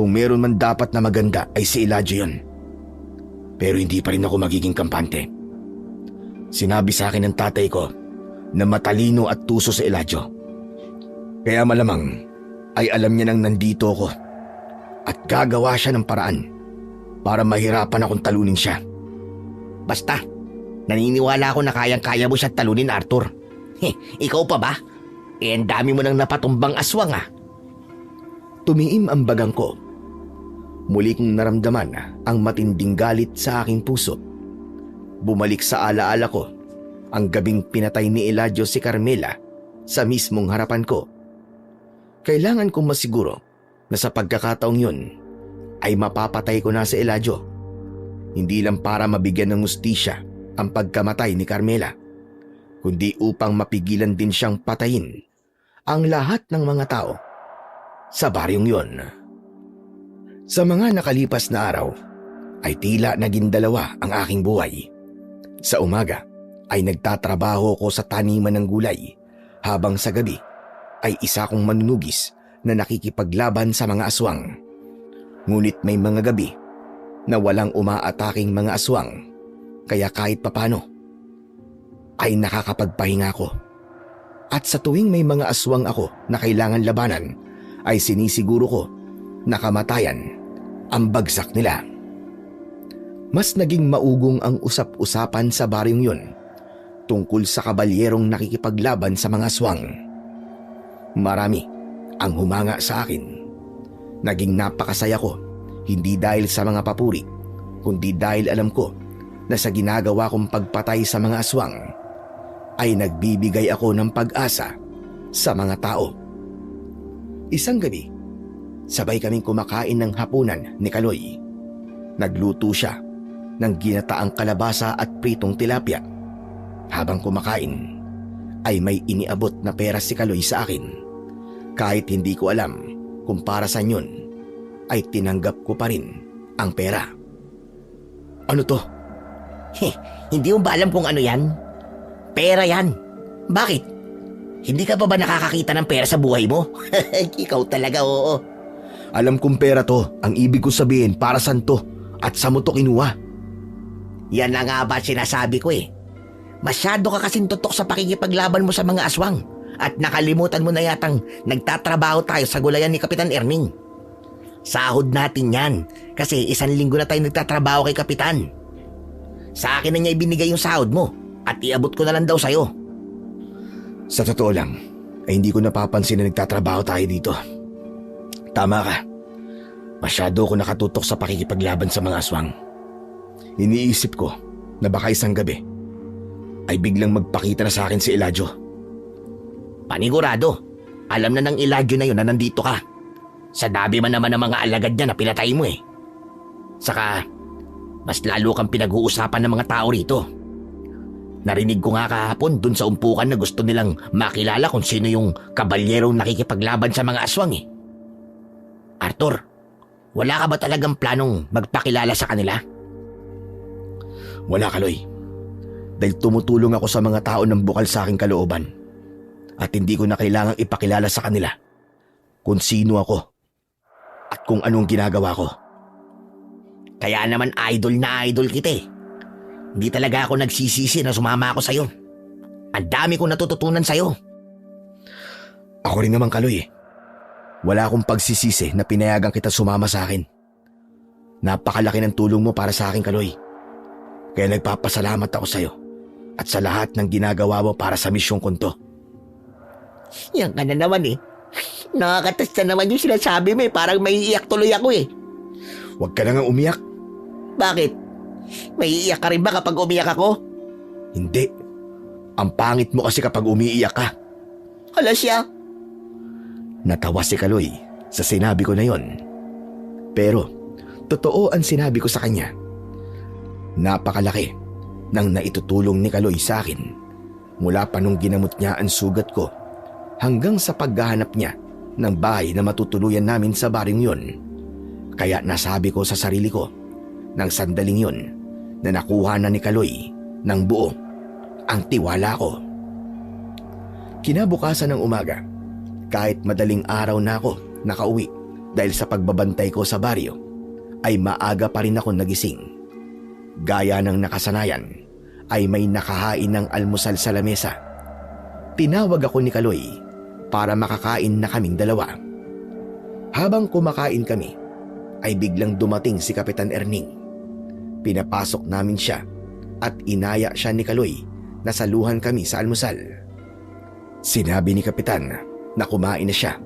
Speaker 1: Kung meron man dapat na maganda ay si Eladio yun. Pero hindi pa rin ako magiging kampante. Sinabi sa akin ng tatay ko na matalino at tuso si Eladio. Kaya malamang ay alam niya nang nandito ako at gagawa siya ng paraan para mahirapan akong talunin siya.
Speaker 3: Basta, naniniwala ako na kayang-kaya mo siya talunin, Arthur. Ikaw pa ba? Ang dami mo nang napatumbang aswang
Speaker 1: Tumiim ang bagang ko. Muli kong naramdaman ang matinding galit sa aking puso. Bumalik sa alaala ko ang gabing pinatay ni Eladio si Carmela sa mismong harapan ko. Kailangan kong masiguro na sa pagkakataong yun ay mapapatay ko na si Eladio. Hindi lang para mabigyan ng hustisya ang pagkamatay ni Carmela, kundi upang mapigilan din siyang patayin ang lahat ng mga tao sa baryong yon. Sa mga nakalipas na araw ay tila naging dalawa ang aking buhay. Sa umaga ay nagtatrabaho ko sa taniman ng gulay habang sa gabi ay isa kong manunugis na nakikipaglaban sa mga aswang. Ngunit may mga gabi na walang umaataking mga aswang, kaya kahit papano ay nakakapagpahinga ako. At sa tuwing may mga aswang ako na kailangan labanan, ay sinisiguro ko na kamatayan ang bagsak nila. Mas naging maugong ang usap-usapan sa baryong yun tungkol sa kabalyerong nakikipaglaban sa mga aswang. Marami ang humanga sa akin. Naging napakasaya ko, hindi dahil sa mga papuri, kundi dahil alam ko na sa ginagawa kong pagpatay sa mga aswang ay nagbibigay ako ng pag-asa sa mga tao. Isang gabi, sabay kaming kumakain ng hapunan ni Kaloy. Nagluto siya ng ginataang kalabasa at pritong tilapia. Habang kumakain, ay may iniabot na pera si Kaloy sa akin. Kahit hindi ko alam kung para saan yun, ay tinanggap ko pa rin ang pera. Ano to?
Speaker 3: Hindi mo ba alam kung ano yan? Pera yan. Bakit? Hindi ka pa ba nakakakita ng pera sa buhay mo? Ikaw talaga, oo.
Speaker 1: Alam kong pera to. Ang ibig ko sabihin para saan to at sa mo to kinuha.
Speaker 3: Yan na nga ba sinasabi ko eh. Masyado ka kasing tutok sa pakikipaglaban mo sa mga aswang at nakalimutan mo na yatang nagtatrabaho tayo sa gulayan ni Kapitan Erning. Sahod natin yan kasi 1 linggo na tayo nagtatrabaho kay Kapitan. Sa akin na niya ibinigay yung sahod mo at iabot ko na lang daw sa'yo.
Speaker 1: Sa totoo lang, ay hindi ko napapansin na nagtatrabaho tayo dito. Tama ka. Masyado ko nakatutok sa pakikipaglaban sa mga aswang. Iniisip ko na baka isang gabi ay biglang magpakita na sa akin si Eladio.
Speaker 3: Panigurado, alam na ng Eladio na yun na nandito ka. Sa dabi man naman ng mga alagad niya na pinatay mo eh. Saka, mas lalo kang pinag-uusapan ng mga tao rito. Narinig ko nga kahapon dun sa umpukan na gusto nilang makilala kung sino yung kabalyerong nakikipaglaban sa mga aswang eh. Arthur, wala ka ba talagang planong magpakilala sa kanila?
Speaker 1: Wala, Kaloy. Dahil tumutulong ako sa mga tao ng bukal sa aking kalooban. At hindi ko na kailangang ipakilala sa kanila kung sino ako at kung anong ginagawa ko.
Speaker 3: Kaya naman idol na idol kita eh. Hindi talaga ako nagsisisi na sumama ako sa'yo. Ang dami kong natututunan sa'yo.
Speaker 1: Ako rin naman, Kaloy eh. Wala akong pagsisisi na pinayagan kita sumama sa akin. Napakalaki ng tulong mo para sa akin, Kaloy. Kaya nagpapasalamat ako sa'yo at sa lahat ng ginagawa mo para sa misyong ko to.
Speaker 3: Yan ka na naman eh. Nakakatas na naman yung sinasabi mo eh. Parang may iiyak tuloy ako eh.
Speaker 1: Huwag ka na nga umiyak.
Speaker 3: Bakit? May iiyak ka rin ba kapag umiyak ako?
Speaker 1: Hindi. Ang pangit mo kasi kapag umiiyak ka.
Speaker 3: Hala siya.
Speaker 1: Natawa si Kaloy sa sinabi ko na yon. Pero totoo ang sinabi ko sa kanya. Napakalaki ng naitutulong ni Kaloy sa akin mula pa nung ginamot niya ang sugat ko hanggang sa paghahanap niya ng bahay na matutuluyan namin sa baryong yon. Kaya nasabi ko sa sarili ko ng sandaling yon na nakuha na ni Kaloy ng buo ang tiwala ko. Kinabukasan ng umaga, kahit madaling araw na ako nakauwi dahil sa pagbabantay ko sa baryo, ay maaga pa rin ako nagising. Gaya ng nakasanayan, ay may nakahain ng almusal sa lamesa. Tinawag ako ni Kaloy para makakain na kaming dalawa. Habang kumakain kami, ay biglang dumating si Kapitan Erning. Pinapasok namin siya at inaya siya ni Kaloy na saluhan kami sa almusal. Sinabi ni Kapitan na kumain na siya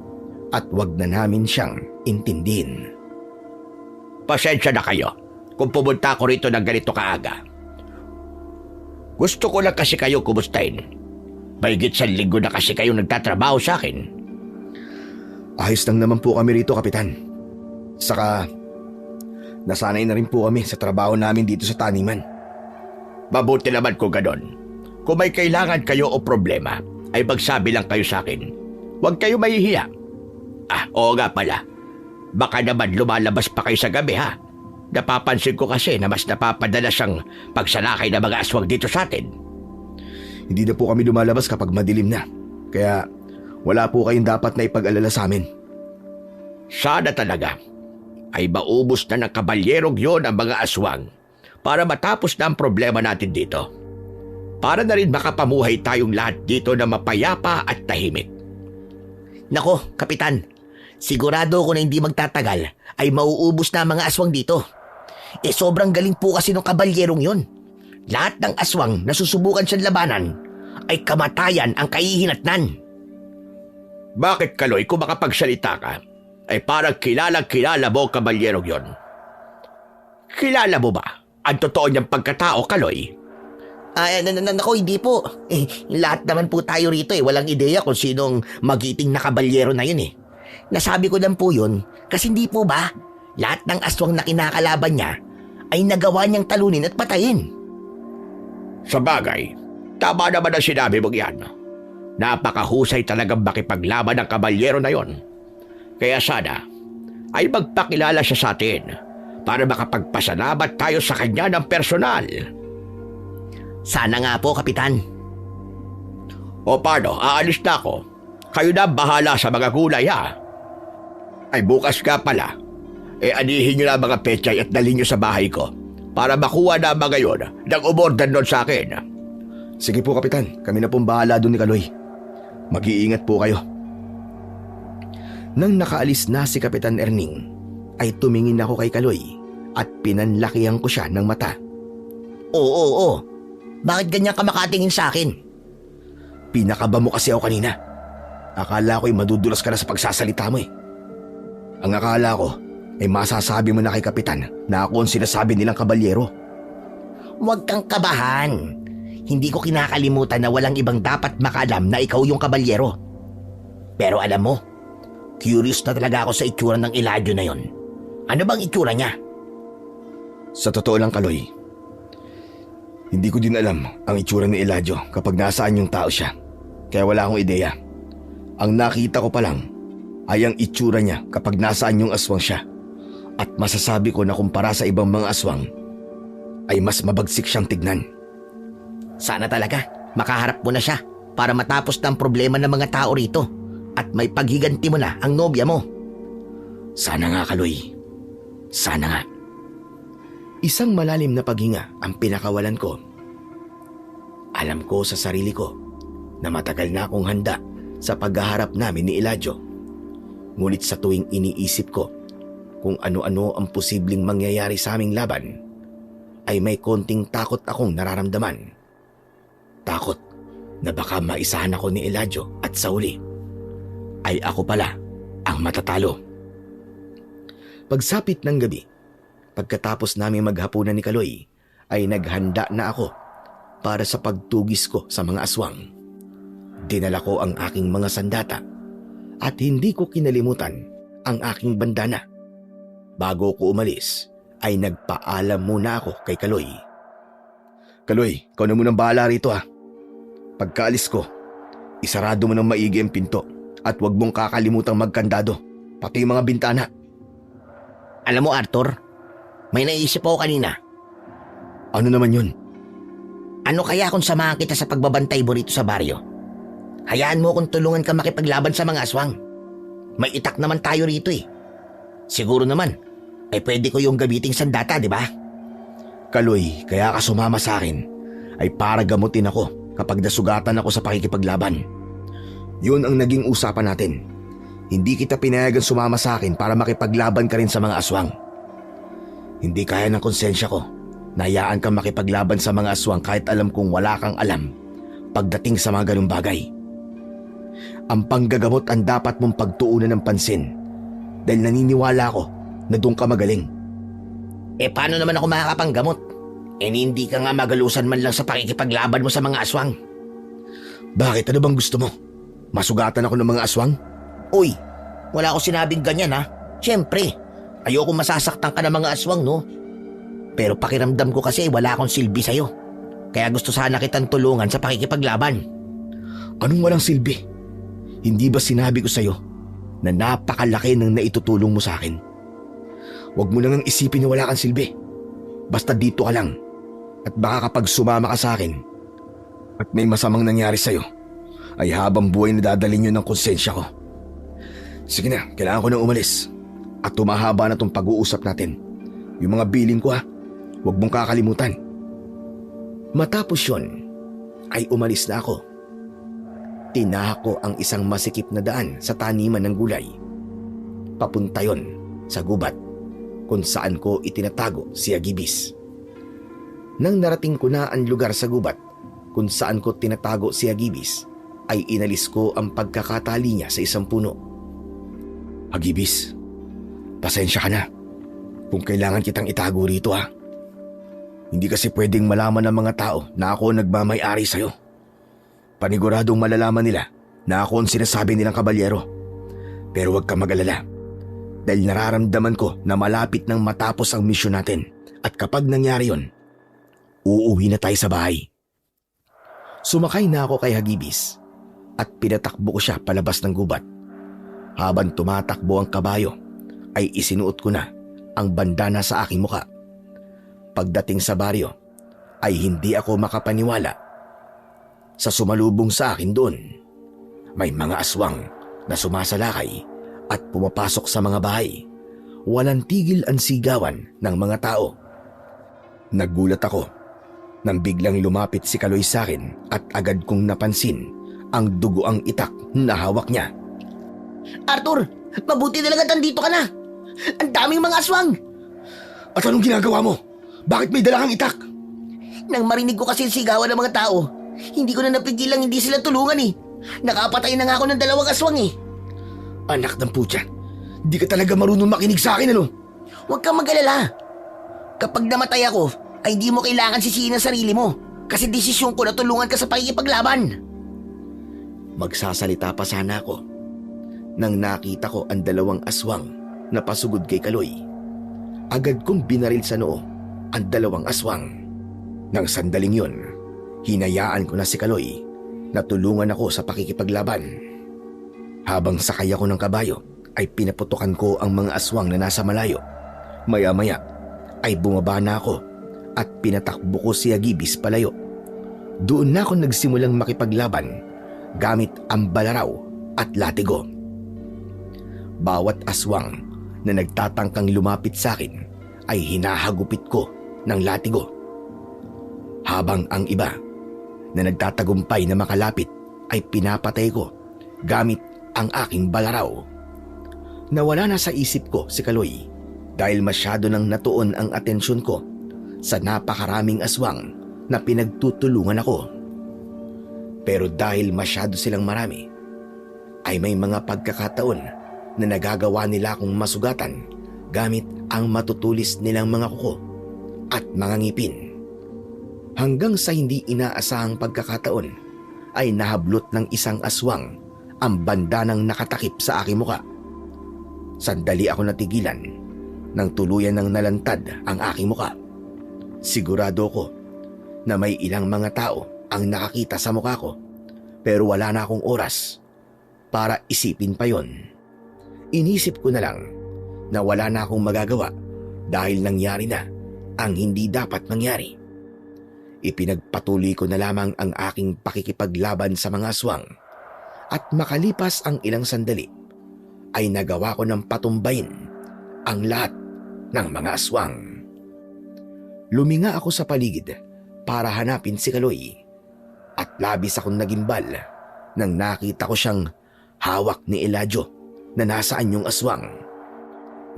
Speaker 1: at wag na namin siyang intindihin.
Speaker 4: Pasensya na kayo kung pumunta ako rito ng ganito kaaga. Gusto ko lang kasi kayo kumustahin. Mahigit 1 linggo na kasi kayo nagtatrabaho sa akin.
Speaker 1: Ayos lang naman po kami rito, Kapitan. Saka, nasanay na rin po kami sa trabaho namin dito sa taniman.
Speaker 4: Mabuti naman kung ganon. Kung may kailangan kayo o problema, ay magsabi lang kayo sa akin. Huwag kayo mahihiya. Oo nga pala. Baka naman lumalabas pa kayo sa gabi ha. Napapansin ko kasi na mas napapadalas ang pagsalakay ng mga aswang dito sa atin.
Speaker 1: Hindi na po kami lumalabas kapag madilim na. Kaya wala po kayong dapat na ipag-alala sa amin.
Speaker 4: Sana talaga ay maubos na ng kabalyerong yon ang mga aswang para matapos na ang problema natin dito. Para na rin makapamuhay tayong lahat dito na mapayapa at tahimik.
Speaker 3: Nako, Kapitan, sigurado ako na hindi magtatagal ay mauubos na ang mga aswang dito. Sobrang galing po kasi ng kabalyerong yon. Lahat ng aswang na susubukan siyang labanan ay kamatayan ang kahihinatnan.
Speaker 4: Bakit, Kaloy, kung makapagsalita ka, ay parang kilala mo kabalyerong yon? Kilala mo ba ang totoo niyang pagkatao, Kaloy?
Speaker 3: Nako, hindi po. Lahat naman po tayo rito walang ideya kung sinong magiting na kabalyero na yun Nasabi ko lang po yun kasi hindi po ba lahat ng aswang na kinakalaban niya ay nagawa niyang talunin at patayin.
Speaker 4: Sa bagay, tama naman ang sinabi mong yan. Napakahusay talagang makipaglaban ng kabalyero na yon. Kaya sana ay magpakilala siya sa atin para makapagpasalamat tayo sa kanya ng personal.
Speaker 3: Sana nga po, Kapitan.
Speaker 4: O paano, aalis na ako. Kayo na bahala sa mga gulay ha. Ay bukas ka pala. Anihin nyo na ang mga pechay at dalhin nyo sa bahay ko para makuha na mga yon ng umorder doon sa akin.
Speaker 1: Sige po, Kapitan. Kami na pong bahala doon ni Kaloy. Mag-iingat po kayo. Nang nakaalis na si Kapitan Erning, ay tumingin ako kay Kaloy at pinanlakihan ko siya ng mata.
Speaker 3: Oo. Bakit ganyan ka makatingin sa akin?
Speaker 1: Pinakaba mo kasi ako kanina. Akala ko'y madudulas ka na sa pagsasalita mo Ang akala ko ay masasabi mo na kay Kapitan na ako ang sinasabi nilang kabalyero.
Speaker 3: Huwag kang kabahan. Hindi ko kinakalimutan na walang ibang dapat makaalam na ikaw yung kabalyero. Pero alam mo, curious na talaga ako sa itsura ng Eladio na yon. Ano bang itsura niya?
Speaker 1: Sa totoo lang, Kaloy, hindi ko din alam ang itsura ni Eladio kapag nasaan yung tao siya. Kaya wala akong ideya. Ang nakita ko pa lang ay ang itsura niya kapag nasaan yung aswang siya. At masasabi ko na kumpara sa ibang mga aswang, ay mas mabagsik siyang tignan.
Speaker 3: Sana talaga makaharap mo na siya para matapos na ang problema ng mga tao rito at may paghiganti mo na ang nobya mo.
Speaker 1: Sana nga, Kaloy. Sana nga. Isang malalim na paghinga ang pinakawalan ko. Alam ko sa sarili ko na matagal na akong handa sa paghaharap namin ni Eladio. Ngunit sa tuwing iniisip ko kung ano-ano ang posibleng mangyayari sa aming laban, ay may konting takot akong nararamdaman. Takot na baka maisahan ako ni Eladio at sa uli ay ako pala ang matatalo. Pagsapit ng gabi, pagkatapos namin maghapunan ni Kaloy, ay naghanda na ako para sa pagtugis ko sa mga aswang. Dinala ko ang aking mga sandata at hindi ko kinalimutan ang aking bandana. Bago ko umalis, ay nagpaalam muna ako kay Kaloy. Kaloy, ikaw na munang bahala rito ha. Pagkaalis ko, isarado mo ng maigi ang pinto at huwag mong kakalimutang magkandado, pati yung mga bintana.
Speaker 3: Alam mo, Arthur, may naisip ako kanina.
Speaker 1: Ano naman yun?
Speaker 3: Ano kaya kung samahan kita sa pagbabantay mo rito sa baryo? Hayaan mo kung tulungan ka makipaglaban sa mga aswang. May itak naman tayo rito Siguro naman, ay pwede ko yung gabiting sandata, di ba?
Speaker 1: Kaloy, kaya ka sumama sa akin ay para gamutin ako kapag nasugatan ako sa pakikipaglaban. Yun ang naging usapan natin. Hindi kita pinayagan sumama sa akin para makipaglaban ka rin sa mga aswang. Hindi kaya ng konsensya ko na hayaan kang makipaglaban sa mga aswang kahit alam kong wala kang alam pagdating sa mga ganung bagay. Ang panggagamot ang dapat mong pagtuunan ng pansin dahil naniniwala ako na doon ka magaling.
Speaker 3: Paano naman ako makakapanggamot? Hindi ka nga magalusan man lang sa pakikipaglaban mo sa mga aswang.
Speaker 1: Bakit? Ano bang gusto mo? Masugatan ako ng mga aswang?
Speaker 3: Uy, wala ako sinabing ganyan Siyempre, ayoko masasaktan ka ng mga aswang, no? Pero pakiramdam ko kasi wala akong silbi sa'yo. Kaya gusto sana kitang tulungan sa pakikipaglaban.
Speaker 1: Anong walang silbi? Hindi ba sinabi ko sa'yo na napakalaki ng naitutulong mo sa akin? Huwag mo nang isipin na wala kang silbi. Basta dito ka lang. At baka kapag sumama ka sa akin at may masamang nangyari sa'yo, ay habang buhay na dadalhin yun ng konsensya ko. Sige na, kailangan ko nang umalis. At tumahaba na tong pag-uusap natin. Yung mga bilin ko ha, huwag mong kakalimutan. Matapos yun, ay umalis na ako. Tinahak ko ang isang masikip na daan sa taniman ng gulay. Papunta yon sa gubat kung saan ko itinatago si Agibis. Nang narating ko na ang lugar sa gubat kung saan ko tinatago si Agibis, ay inalis ko ang pagkakatali niya sa isang puno. Agibis, pasensya ka na kung kailangan kitang itago rito ha. Hindi kasi pwedeng malaman ng mga tao na ako nagmamay-ari sa'yo. Paniguradong malalaman nila na ako ang sinasabi nilang kabalyero. Pero huwag ka mag-alala dahil nararamdaman ko na malapit nang matapos ang misyon natin at kapag nangyari yon, uuwi na tayo sa bahay. Sumakay na ako kay Agibis at pinatakbo ko siya palabas ng gubat. Habang tumatakbo ang kabayo ay isinuot ko na ang bandana sa aking muka. Pagdating sa baryo ay hindi ako makapaniwala sa sumalubong sa akin doon. May mga aswang na sumasalakay at pumapasok sa mga bahay. Walang tigil ang sigawan ng mga tao. Nagulat ako nang biglang lumapit si Kaloy sa akin at agad kong napansin ang dugoang itak na hawak niya.
Speaker 3: Arthur, mabuti talaga nandito ka na. Ang daming mga aswang.
Speaker 1: At anong ginagawa mo? Bakit may dala kang itak?
Speaker 3: Nang marinig ko kasi sigawan ng mga tao, hindi ko na napigilang hindi sila tulungan eh. Nakapatay na nga ako ng 2 aswang eh.
Speaker 1: Anak ng putya, di ka talaga marunong makinig sa akin ano?
Speaker 3: Huwag kang mag-alala. Kapag namatay ako, ay hindi mo kailangan sisihin ang sarili mo. Kasi desisyon ko na tulungan ka sa pakikipaglaban.
Speaker 1: Magsasalita pa sana ako nang nakita ko ang 2 aswang na pasugod kay Kaloy. Agad kong binaril sa noo ang 2 aswang. Nang sandaling yun, hinayaan ko na si Kaloy na tulungan ako sa pakikipaglaban. Habang sakay ako ng kabayo, ay pinaputukan ko ang mga aswang na nasa malayo. Maya-maya ay bumaba na ako at pinatakbo ko si Agibis palayo. Doon na ako nagsimulang makipaglaban gamit ang balaraw at latigo. Bawat aswang na nagtatangkang lumapit sa akin ay hinahagupit ko ng latigo. Habang ang iba na nagtatagumpay na makalapit ay pinapatay ko gamit ang aking balaraw. Nawala na sa isip ko si Kaloy dahil masyado nang natuon ang atensyon ko sa napakaraming aswang na pinagtutulungan ako. Pero dahil masyado silang marami, ay may mga pagkakataon na nagagawa nila akong masugatan gamit ang matutulis nilang mga kuko at mga ngipin. Hanggang sa hindi inaasahang pagkakataon ay nahablot ng isang aswang ang bandanang nakatakip sa aking muka. Sandali ako natigilan nang tuluyan ng nalantad ang aking muka. Sigurado ko na may ilang mga tao ang nakakita sa mukha ko pero wala na akong oras para isipin pa yon. Inisip ko na lang na wala na akong magagawa dahil nangyari na ang hindi dapat mangyari. Ipinagpatuloy ko na lamang ang aking pakikipaglaban sa mga aswang at makalipas ang ilang sandali ay nagawa ko ng patumbayin ang lahat ng mga aswang. Luminga ako sa paligid para hanapin si Kaloy at labis akong nagimbal nang nakita ko siyang hawak ni Eladio na nasaan yung aswang.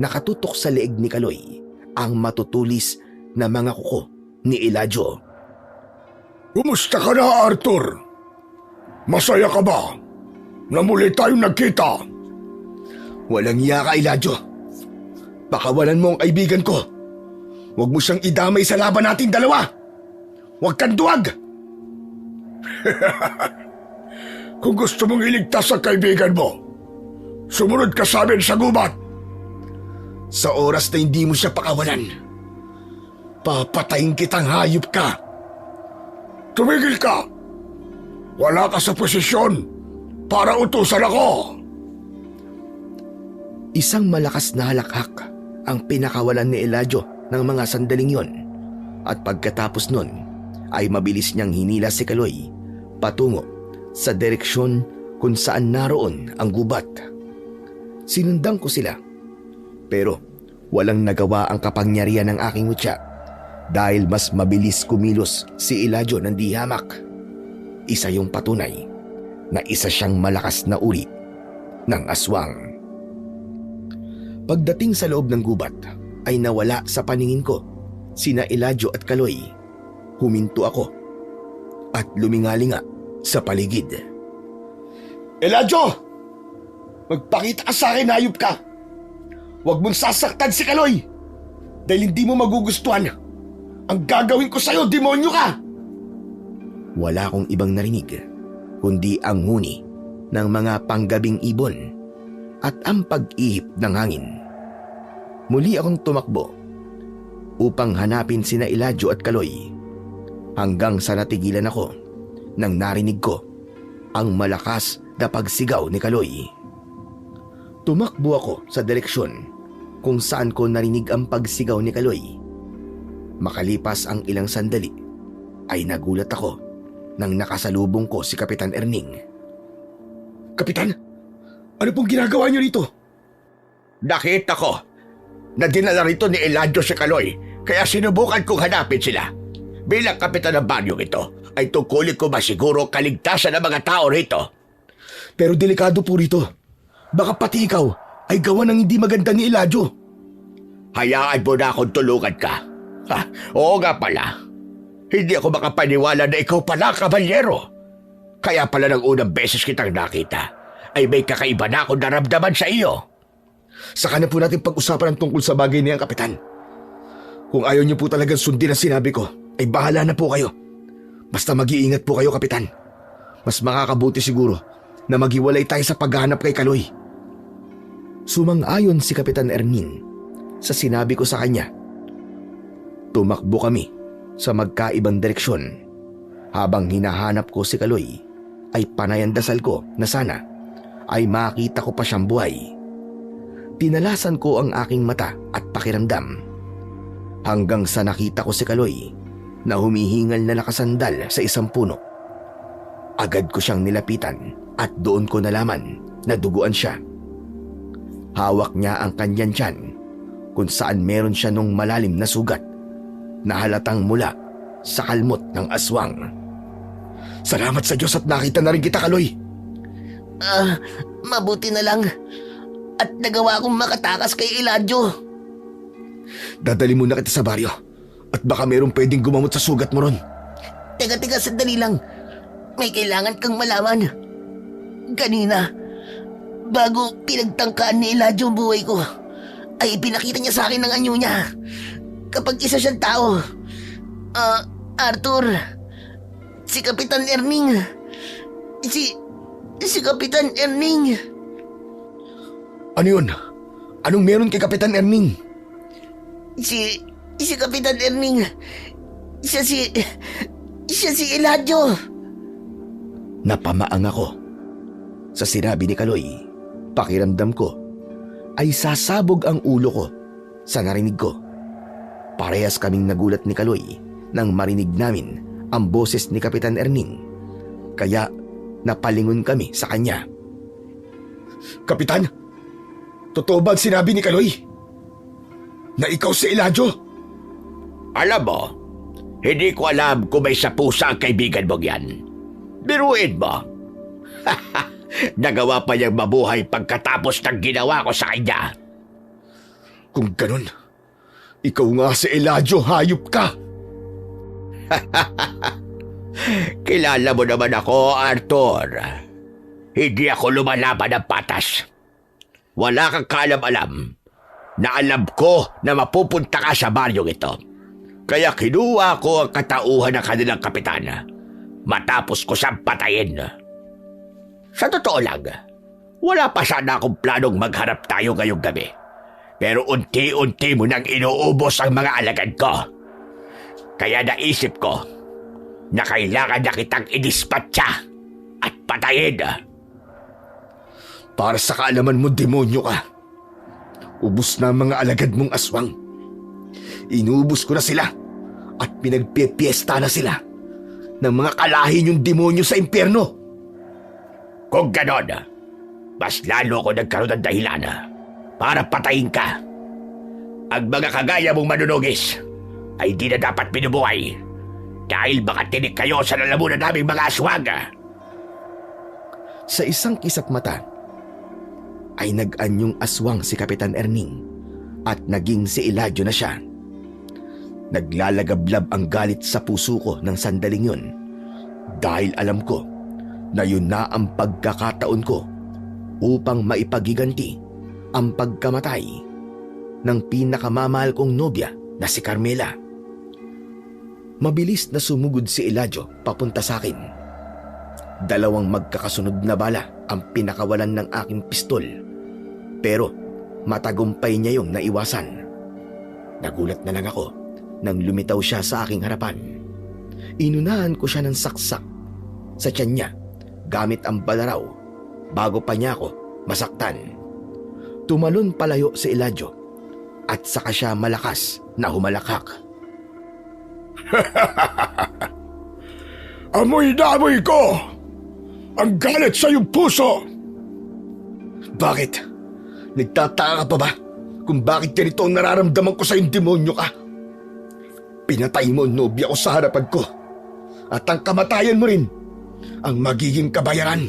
Speaker 1: Nakatutok sa leeg ni Kaloy ang matutulis na mga kuko ni Eladio.
Speaker 2: Kumusta ka na, Arthur? Masaya ka ba na muli tayong nagkita?
Speaker 1: Walang iya ka, Eladio. Pakawalan mo ang kaibigan ko. Huwag mo siyang idamay sa laban natin 2. Huwag kang duwag.
Speaker 2: Kung gusto mong iligtas ang kaibigan mo, sumunod ka sa amin sa gubat.
Speaker 1: Sa oras na hindi mo siya pakawalan, papatayin kitang hayop ka.
Speaker 2: Tumigil ka! Wala ka sa posisyon para utusan ako!
Speaker 1: Isang malakas na halakhak ang pinakawalan ni Eladio ng mga sandaling yon at pagkatapos nun ay mabilis niyang hinila si Kaloy patungo sa direksyon kung saan naroon ang gubat. Sinundan ko sila Pero walang nagawa ang kapangyarihan ng aking mutya dahil mas mabilis kumilos si Eladio ng di hamak. Isa yung patunay na isa siyang malakas na uri ng aswang. Pagdating sa loob ng gubat ay nawala sa paningin ko sina Eladio at Kaloy. Huminto ako at lumingalinga sa paligid.
Speaker 2: Eladio! Magpakita ka sa akin, hayop ka! Huwag mong sasaktan si Kaloy! Dahil hindi mo magugustuhan ang gagawin ko sa'yo, demonyo ka!
Speaker 1: Wala akong ibang narinig kundi ang huni ng mga panggabing ibon at ang pag-ihip ng hangin. Muli akong tumakbo upang hanapin sina Eladio at Kaloy hanggang sa natigilan ako nang narinig ko ang malakas na pagsigaw ni Kaloy. Tumakbo ako sa direksyon kung saan ko narinig ang pagsigaw ni Kaloy. Makalipas ang ilang sandali ay nagulat ako nang nakasalubong ko si Kapitan Erning.
Speaker 2: Kapitan, ano pong ginagawa niyo rito?
Speaker 4: Nakita ko na dinala rito ni Eladio si Kaloy, kaya sinubukan kong hanapin sila. Bilang kapitan ng baryong ito, ay tungkulin ko masiguro kaligtasan ng mga tao rito.
Speaker 2: Pero delikado po rito. Baka pati ikaw ay gawa ng hindi maganda ni Eladio.
Speaker 4: Hayaan mo na akong tulungan ka. Oo nga pala. Hindi ako makapaniwala na ikaw pala, kabalyero. Kaya pala ng unang beses kitang nakita, ay may kakaiba na akong naramdaman sa iyo.
Speaker 2: Saka na po natin pag-usapan ang tungkol sa bagay niyan, Kapitan. Kung ayaw niyo po talagang sundin ang sinabi ko, ay bahala na po kayo. Basta mag-iingat po kayo, Kapitan. Mas makakabuti siguro na maghiwalay tayo sa paghahanap kay Kaloy.
Speaker 1: Sumang-ayon si Kapitan Erning sa sinabi ko sa kanya. Tumakbo kami sa magkaibang direksyon. Habang hinahanap ko si Kaloy, ay panay ang dasal ko na sana ay makita ko pa siyang buhay. Tinalasan ko ang aking mata at pakiramdam hanggang sa nakita ko si Kaloy na humihingal na nakasandal sa isang puno. Agad ko siyang nilapitan at doon ko nalaman na duguan siya. Hawak niya ang kanyang tiyan kung saan meron siya nung malalim na sugat na halatang mula sa kalmot ng aswang.
Speaker 2: Salamat sa Diyos at nakita na rin kita, Kaloy.
Speaker 3: Mabuti na lang. At nagawa kong makatakas kay Eladio.
Speaker 2: Dadali muna kita sa baryo at baka mayroong pwedeng gumamot sa sugat mo ron.
Speaker 3: Teka, sandali lang. May kailangan kang malaman. Kanina, bago pinagtangkaan ni Eladio ang buhay ko, ay pinakita niya sa akin ang anyo niya. Kapag isa siyang tao, Arthur, si Kapitan Erning, si Kapitan Erning.
Speaker 2: Ano yun? Anong meron kay Kapitan Erning?
Speaker 3: Si Kapitan Erning, siya si Eladio.
Speaker 1: Napamaang ako sa sinabi ni Kaloy. Pakiramdam ko ay sasabog ang ulo ko sa narinig ko. Parehas kaming nagulat ni Kaloy nang marinig namin ang boses ni Kapitan Erning. Kaya napalingon kami sa kanya.
Speaker 2: Kapitan, totoo ba ang sinabi ni Kaloy? Na ikaw si Eladio?
Speaker 4: Alam mo, hindi ko alam kung may sapusa ang kaibigan mong yan. Biruin mo. Nagawa pa niyang mabuhay pagkatapos ng ginawa ko sa kanya.
Speaker 2: Kung ganun, ikaw nga si Eladio, hayop ka!
Speaker 4: Kilala mo naman ako, Arthur. Hindi ako lumalaban ng patas. Wala kang kaalam-alam na alam ko na mapupunta ka sa baryong ito. Kaya kinuha ko ang katauhan ng kanilang kapitana matapos ko siyang patayin. Sa totoo lang, wala pa sana akong planong magharap tayo ngayong gabi. Pero unti-unti mo nang inuubos ang mga alagad ko. Kaya naisip ko na kailangan na kitang idispatcha at patayin.
Speaker 2: Para sa kaalaman mo, demonyo ka. Ubus na ang mga alagad mong aswang. Inubos ko na sila at pinagpipiesta na sila ng mga kalahi niyong demonyo sa impyerno.
Speaker 4: Kung ganon, mas lalo ako nagkaroon ng dahilan para patayin ka. Ang mga kagaya mong manunugis ay di na dapat binubuhay dahil baka tinik kayo sa lalamunan naming mga aswang.
Speaker 1: Sa isang kisap mata ay nag-anyong aswang si Kapitan Erning at naging si Eladio na siya. Naglalagablab ang galit sa puso ko ng sandaling yun dahil alam ko na yun na ang pagkakataon ko upang maipagiganti ang pagkamatay ng pinakamamahal kong nobya na si Carmela. Mabilis na sumugod si Eladio papunta sa akin. 2 magkakasunod na bala ang pinakawalan ng aking pistol, pero matagumpay niya yung naiwasan. Nagulat na lang ako nang lumitaw siya sa aking harapan. Inunahan ko siya ng saksak sa tiyan niya gamit ang balaraw bago pa niya ako masaktan. Tumalon palayo si Eladio at saka siya malakas na humalakak.
Speaker 2: Amoy na amoy ko! Ang galit sa iyong puso!
Speaker 1: Bakit? Nagtataka ka pa ba kung bakit ganito ang nararamdaman ko sa iyong demonyo ka? Pinatay mo ang nobya ko sa harapan ko at ang kamatayan mo rin ang magiging kabayaran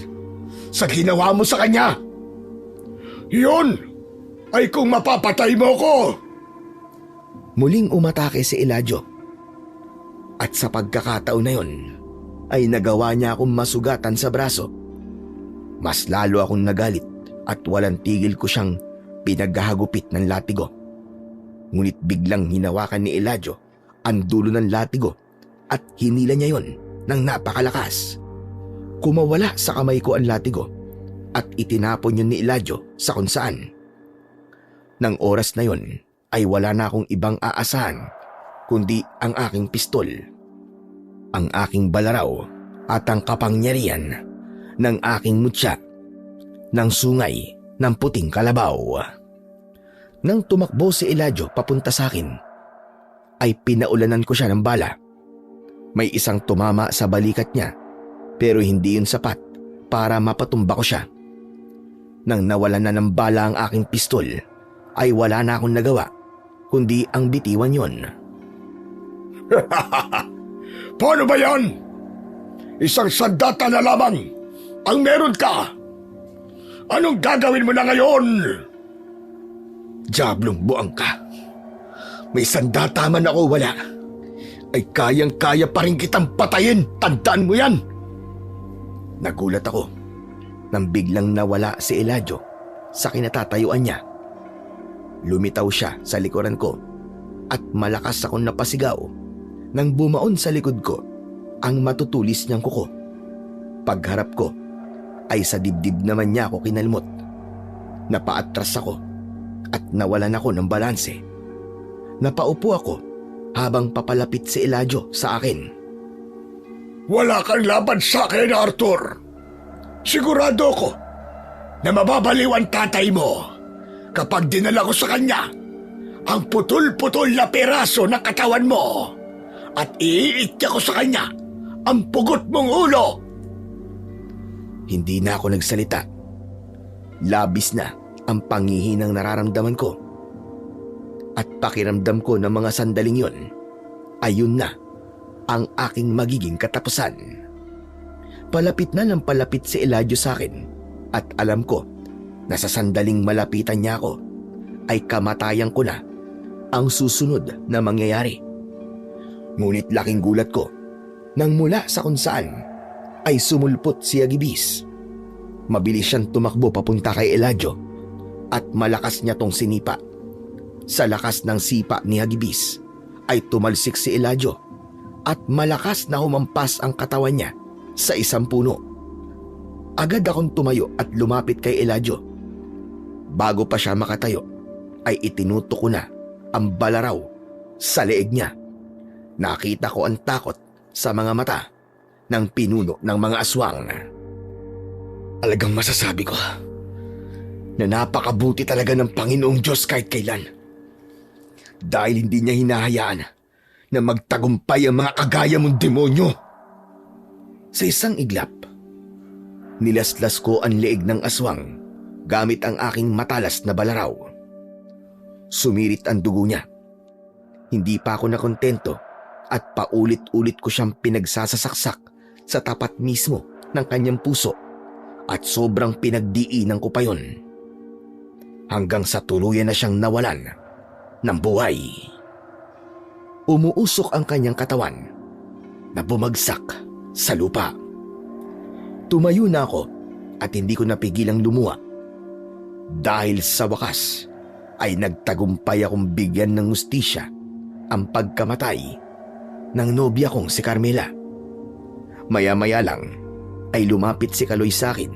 Speaker 1: sa ginawa mo sa kanya.
Speaker 2: Yun ay kung mapapatay mo ko!
Speaker 1: Muling umatake si Eladio at sa pagkakataon na yun ay nagawa niya akong masugatan sa braso. Mas lalo akong nagalit at walang tigil ko siyang pinaghahagupit ng latigo. Ngunit biglang hinawakan ni Eladio ang dulo ng latigo at hinila niya yon ng napakalakas. Kumawala sa kamay ko ang latigo at itinapon yun ni Eladio sa kung saan. Nang oras na yon ay wala na akong ibang aasahan kundi ang aking pistol, ang aking balaraw at ang kapangyarihan ng aking mutya ng sungay ng puting kalabaw. Nang tumakbo si Eladio papunta sa akin, ay pinaulanan ko siya ng bala. May isang tumama sa balikat niya pero hindi yun sapat para mapatumba ko siya. Nang nawalan na ng bala ang aking pistol, ay wala na akong nagawa kundi ang bitiwan yon.
Speaker 2: Paano ba yan? Isang sandata na lamang ang meron ka. Anong gagawin mo na ngayon?
Speaker 1: Diablong buang ka. May sandata man ako wala, ay kayang-kaya pa rin kitang patayin. Tandaan mo yan. Nagulat ako nang biglang nawala si Eladio sa kinatatayuan niya. Lumitaw siya sa likuran ko at malakas akong napasigaw nang bumaon sa likod ko ang matutulis niyang kuko. Pagharap ko ay sa dibdib naman niya ako kinalmot. Napaatras ako at nawalan ako ng balanse. Napaupo ako habang papalapit si Eladio sa akin.
Speaker 2: Wala kang laban sa akin, Arthur. Sigurado ko na mababaliw ang tatay mo kapag dinala ko sa kanya ang putol-putol na peraso ng katawan mo at iiitya ko sa kanya ang pugot mong ulo.
Speaker 1: Hindi na ako nagsalita. Labis na ang pangihinang nararamdaman ko. At pakiramdam ko ng mga sandaling yon, ayun na ang aking magiging katapusan. Palapit na ng palapit si Eladio sa akin at alam ko na sa sandaling malapitan niya ako ay kamatayan ko na ang susunod na mangyayari. Ngunit laking gulat ko nang mula sa kung saan ay sumulpot si Agibis. Mabilis siyang tumakbo papunta kay Eladio at malakas niya tong sinipa. Sa lakas ng sipa ni Agibis ay tumalsik si Eladio at malakas na humampas ang katawan niya sa isang puno. Agad akong tumayo at lumapit kay Eladio. Bago pa siya makatayo ay itinutok ko na ang balaraw sa leeg niya. Nakita ko ang takot sa mga mata ng pinuno ng mga aswang. Talagang masasabi ko na napakabuti talaga ng Panginoong Diyos kahit kailan. Dahil hindi niya hinahayaan na magtagumpay ang mga kagaya mong demonyo. Sa isang iglap, nilaslas ko ang leeg ng aswang gamit ang aking matalas na balaraw. Sumirit ang dugo niya. Hindi pa ako nakontento at paulit-ulit ko siyang pinagsasasaksak sa tapat mismo ng kanyang puso at sobrang pinagdiinan ko pa yun. Hanggang sa tuluyan na siyang nawalan ng buhay. Umuusok ang kanyang katawan na bumagsak sa lupa. Tumayo na ako at hindi ko napigilang lumuha. Dahil sa wakas ay nagtagumpay akong bigyan ng hustisya ang pagkamatay ng nobya kong si Carmela. Maya-maya lang ay lumapit si Kaloy sa akin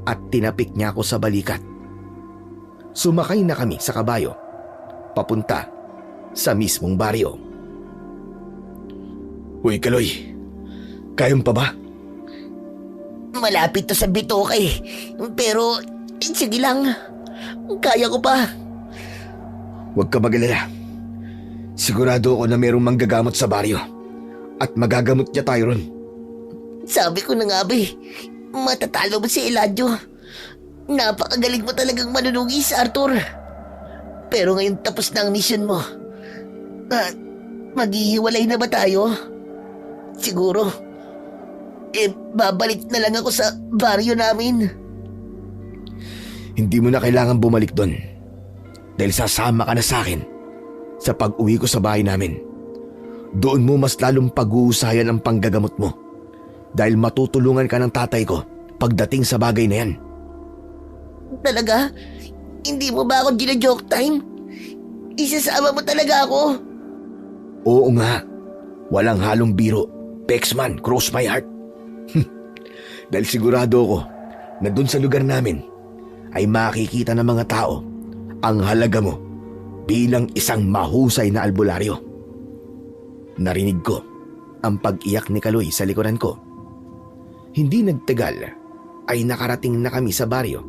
Speaker 1: at tinapik niya ako sa balikat. Sumakay na kami sa kabayo papunta sa mismong baryo. Uy, Kaloy, kayang pa ba?
Speaker 3: Malapit to sa bitoke. Pero, sige lang. Kaya ko pa.
Speaker 1: Huwag ka magalala. Sigurado ako na mayroong manggagamot sa baryo at magagamot niya tayo ron.
Speaker 3: Sabi ko na nga ba matatalo mo si Eladio. Napakagaling mo talagang manunugis, Arthur. Pero ngayon tapos na ang mission mo. Maghihiwalay na ba tayo? Siguro. Babalik na lang ako sa baryo namin.
Speaker 1: Hindi mo na kailangan bumalik doon. Dahil sasama ka na sa akin sa pag-uwi ko sa bahay namin. Doon mo mas lalong pag-uusayan ang panggagamot mo. Dahil matutulungan ka ng tatay ko pagdating sa bagay na yan.
Speaker 3: Talaga? Hindi mo ba ako gina-joke time? Isasama mo talaga ako?
Speaker 1: Oo nga. Walang halong biro. Pexman, cross my heart. Dahil sigurado ako na dun sa lugar namin ay makikita ng mga tao ang halaga mo bilang isang mahusay na albularyo. Narinig ko ang pag-iyak ni Kaloy sa likuran ko. Hindi nagtagal ay nakarating na kami sa baryo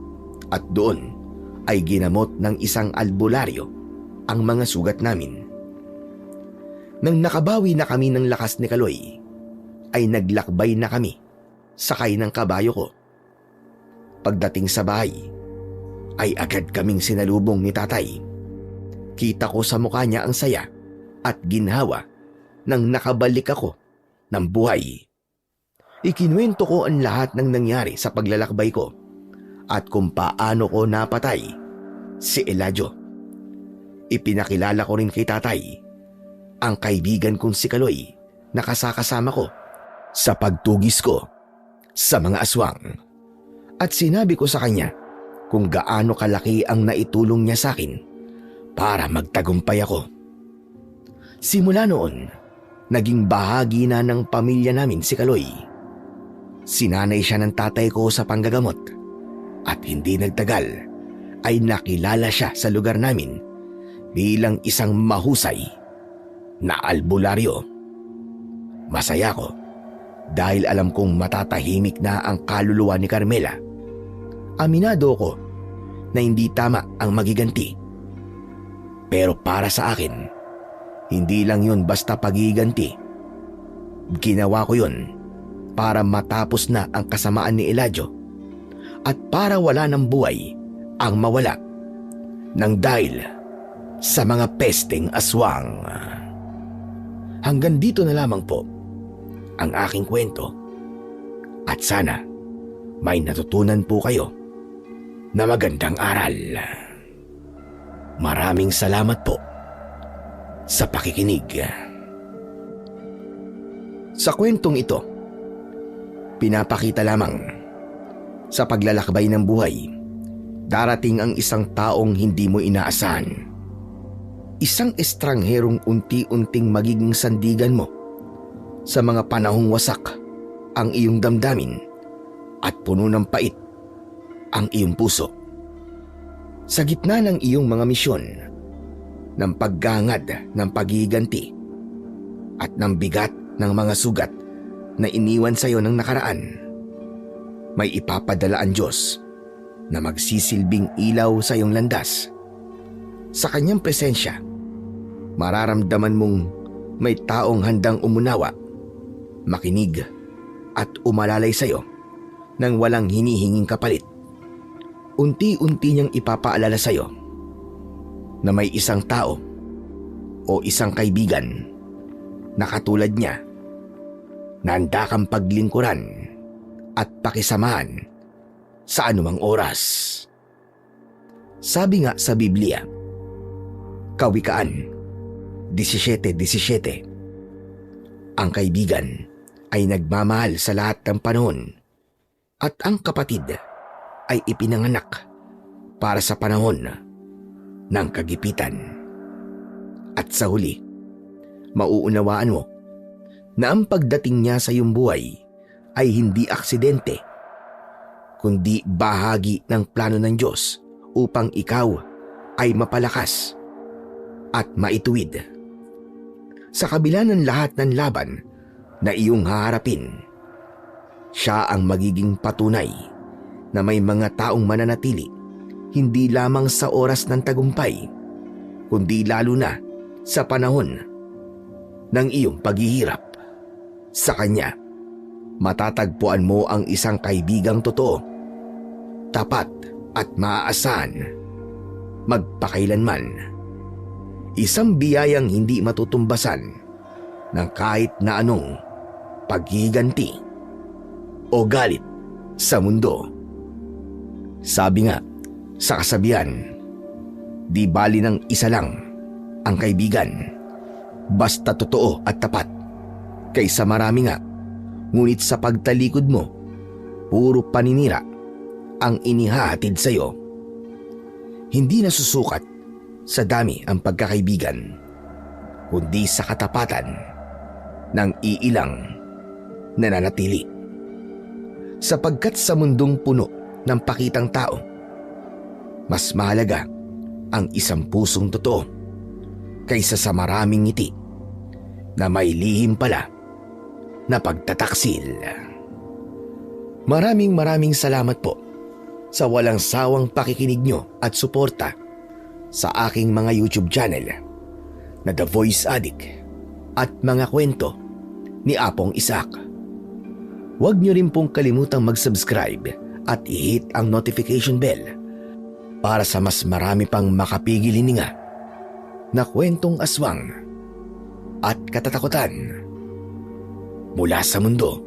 Speaker 1: at doon ay ginamot ng isang albularyo ang mga sugat namin. Nang nakabawi na kami ng lakas ni Kaloy, ay naglakbay na kami sakay ng kabayo ko. Pagdating sa bahay, ay agad kaming sinalubong ni tatay. Kita ko sa mukha niya ang saya at ginhawa nang nakabalik ako ng buhay. Ikinuwento ko ang lahat ng nangyari sa paglalakbay ko at kung paano ko napatay si Eladio. Ipinakilala ko rin kay tatay ang kaibigan kong si Kaloy na kasakasama ko sa pagtugis ko sa mga aswang. At sinabi ko sa kanya kung gaano kalaki ang naitulong niya sa akin para magtagumpay ako. Simula noon, naging bahagi na ng pamilya namin si Kaloy. Sinanay siya ng tatay ko sa panggagamot at hindi nagtagal ay nakilala siya sa lugar namin bilang isang mahusay na albularyo. Masaya ko dahil alam kong matatahimik na ang kaluluwa ni Carmela. Aminado ko na hindi tama ang magiganti. Pero para sa akin, hindi lang yun basta pagiganti. Ginawa ko yun para matapos na ang kasamaan ni Eladio at para wala ng buhay ang mawala nang dahil sa mga pesteng aswang. Hanggang dito na lamang po ang aking kwento at sana may natutunan po kayo na magandang aral. Maraming salamat po sa pakikinig. Sa kwentong ito, pinapakita lamang sa paglalakbay ng buhay, darating ang isang taong hindi mo inaasahan. Isang estrangherong unti-unting magiging sandigan mo sa mga panahong wasak ang iyong damdamin at puno ng pait ang iyong puso. Sa gitna ng iyong mga misyon, ng paggangad ng pagiganti at ng bigat ng mga sugat na iniwan sa iyo ng nakaraan, may ipapadala ang Diyos na magsisilbing ilaw sa iyong landas. Sa kanyang presensya, mararamdaman mong may taong handang umunawa, makinig at umalalay sa iyo nang walang hinihinging kapalit. Unti-unti niyang ipapaalala sa iyo na may isang tao o isang kaibigan na katulad niya na handa kang paglingkuran at pakisamahan sa anumang oras. Sabi nga sa Biblia, Kawikaan 17:17, ang kaibigan ay nagmamahal sa lahat ng panahon at ang kapatid ay ipinanganak para sa panahon ng kagipitan. At sa huli, mauunawaan mo na ang pagdating niya sa iyong buhay ay hindi aksidente, kundi bahagi ng plano ng Diyos upang ikaw ay mapalakas at maituwid. Sa kabila ng lahat ng laban na iyong haharapin, siya ang magiging patunay na may mga taong mananatili hindi lamang sa oras ng tagumpay, kundi lalo na sa panahon ng iyong paghihirap. Sa kanya, matatagpuan mo ang isang kaibigang totoo, tapat at maaasahan, magpakailanman. Isang biyayang hindi matutumbasan ng kahit na anong paghiganti o galit sa mundo. Sabi nga sa kasabihan, di bali ng isa lang ang kaibigan, basta totoo at tapat, kaysa marami nga, ngunit sa pagtalikod mo, puro paninira ang inihahatid sa iyo. Hindi nasusukat sa dami ang pagkakaibigan, kundi sa katapatan ng iilang nananatili. Sapagkat sa mundong puno ng pakitang tao, mas mahalaga ang isang pusong totoo kaysa sa maraming ngiti na may lihim pala na pagtataksil. Maraming salamat po sa walang sawang pakikinig nyo at suporta sa aking mga YouTube channel na The Voice Addict at mga kwento ni Apong Isaac. Huwag nyo rin pong kalimutang mag-subscribe at i-hit ang notification bell para sa mas marami pang makapigil hininga na kwentong aswang at katatakutan mula sa mundo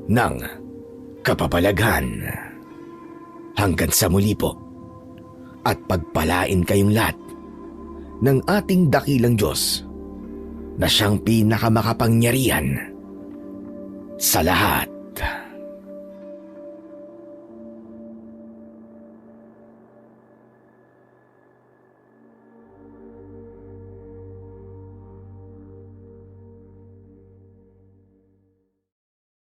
Speaker 1: ng kapabalaghan. Hanggang sa muli po, at pagpalain kayong lahat ng ating dakilang Diyos na siyang pinakamakapangyarihan sa lahat.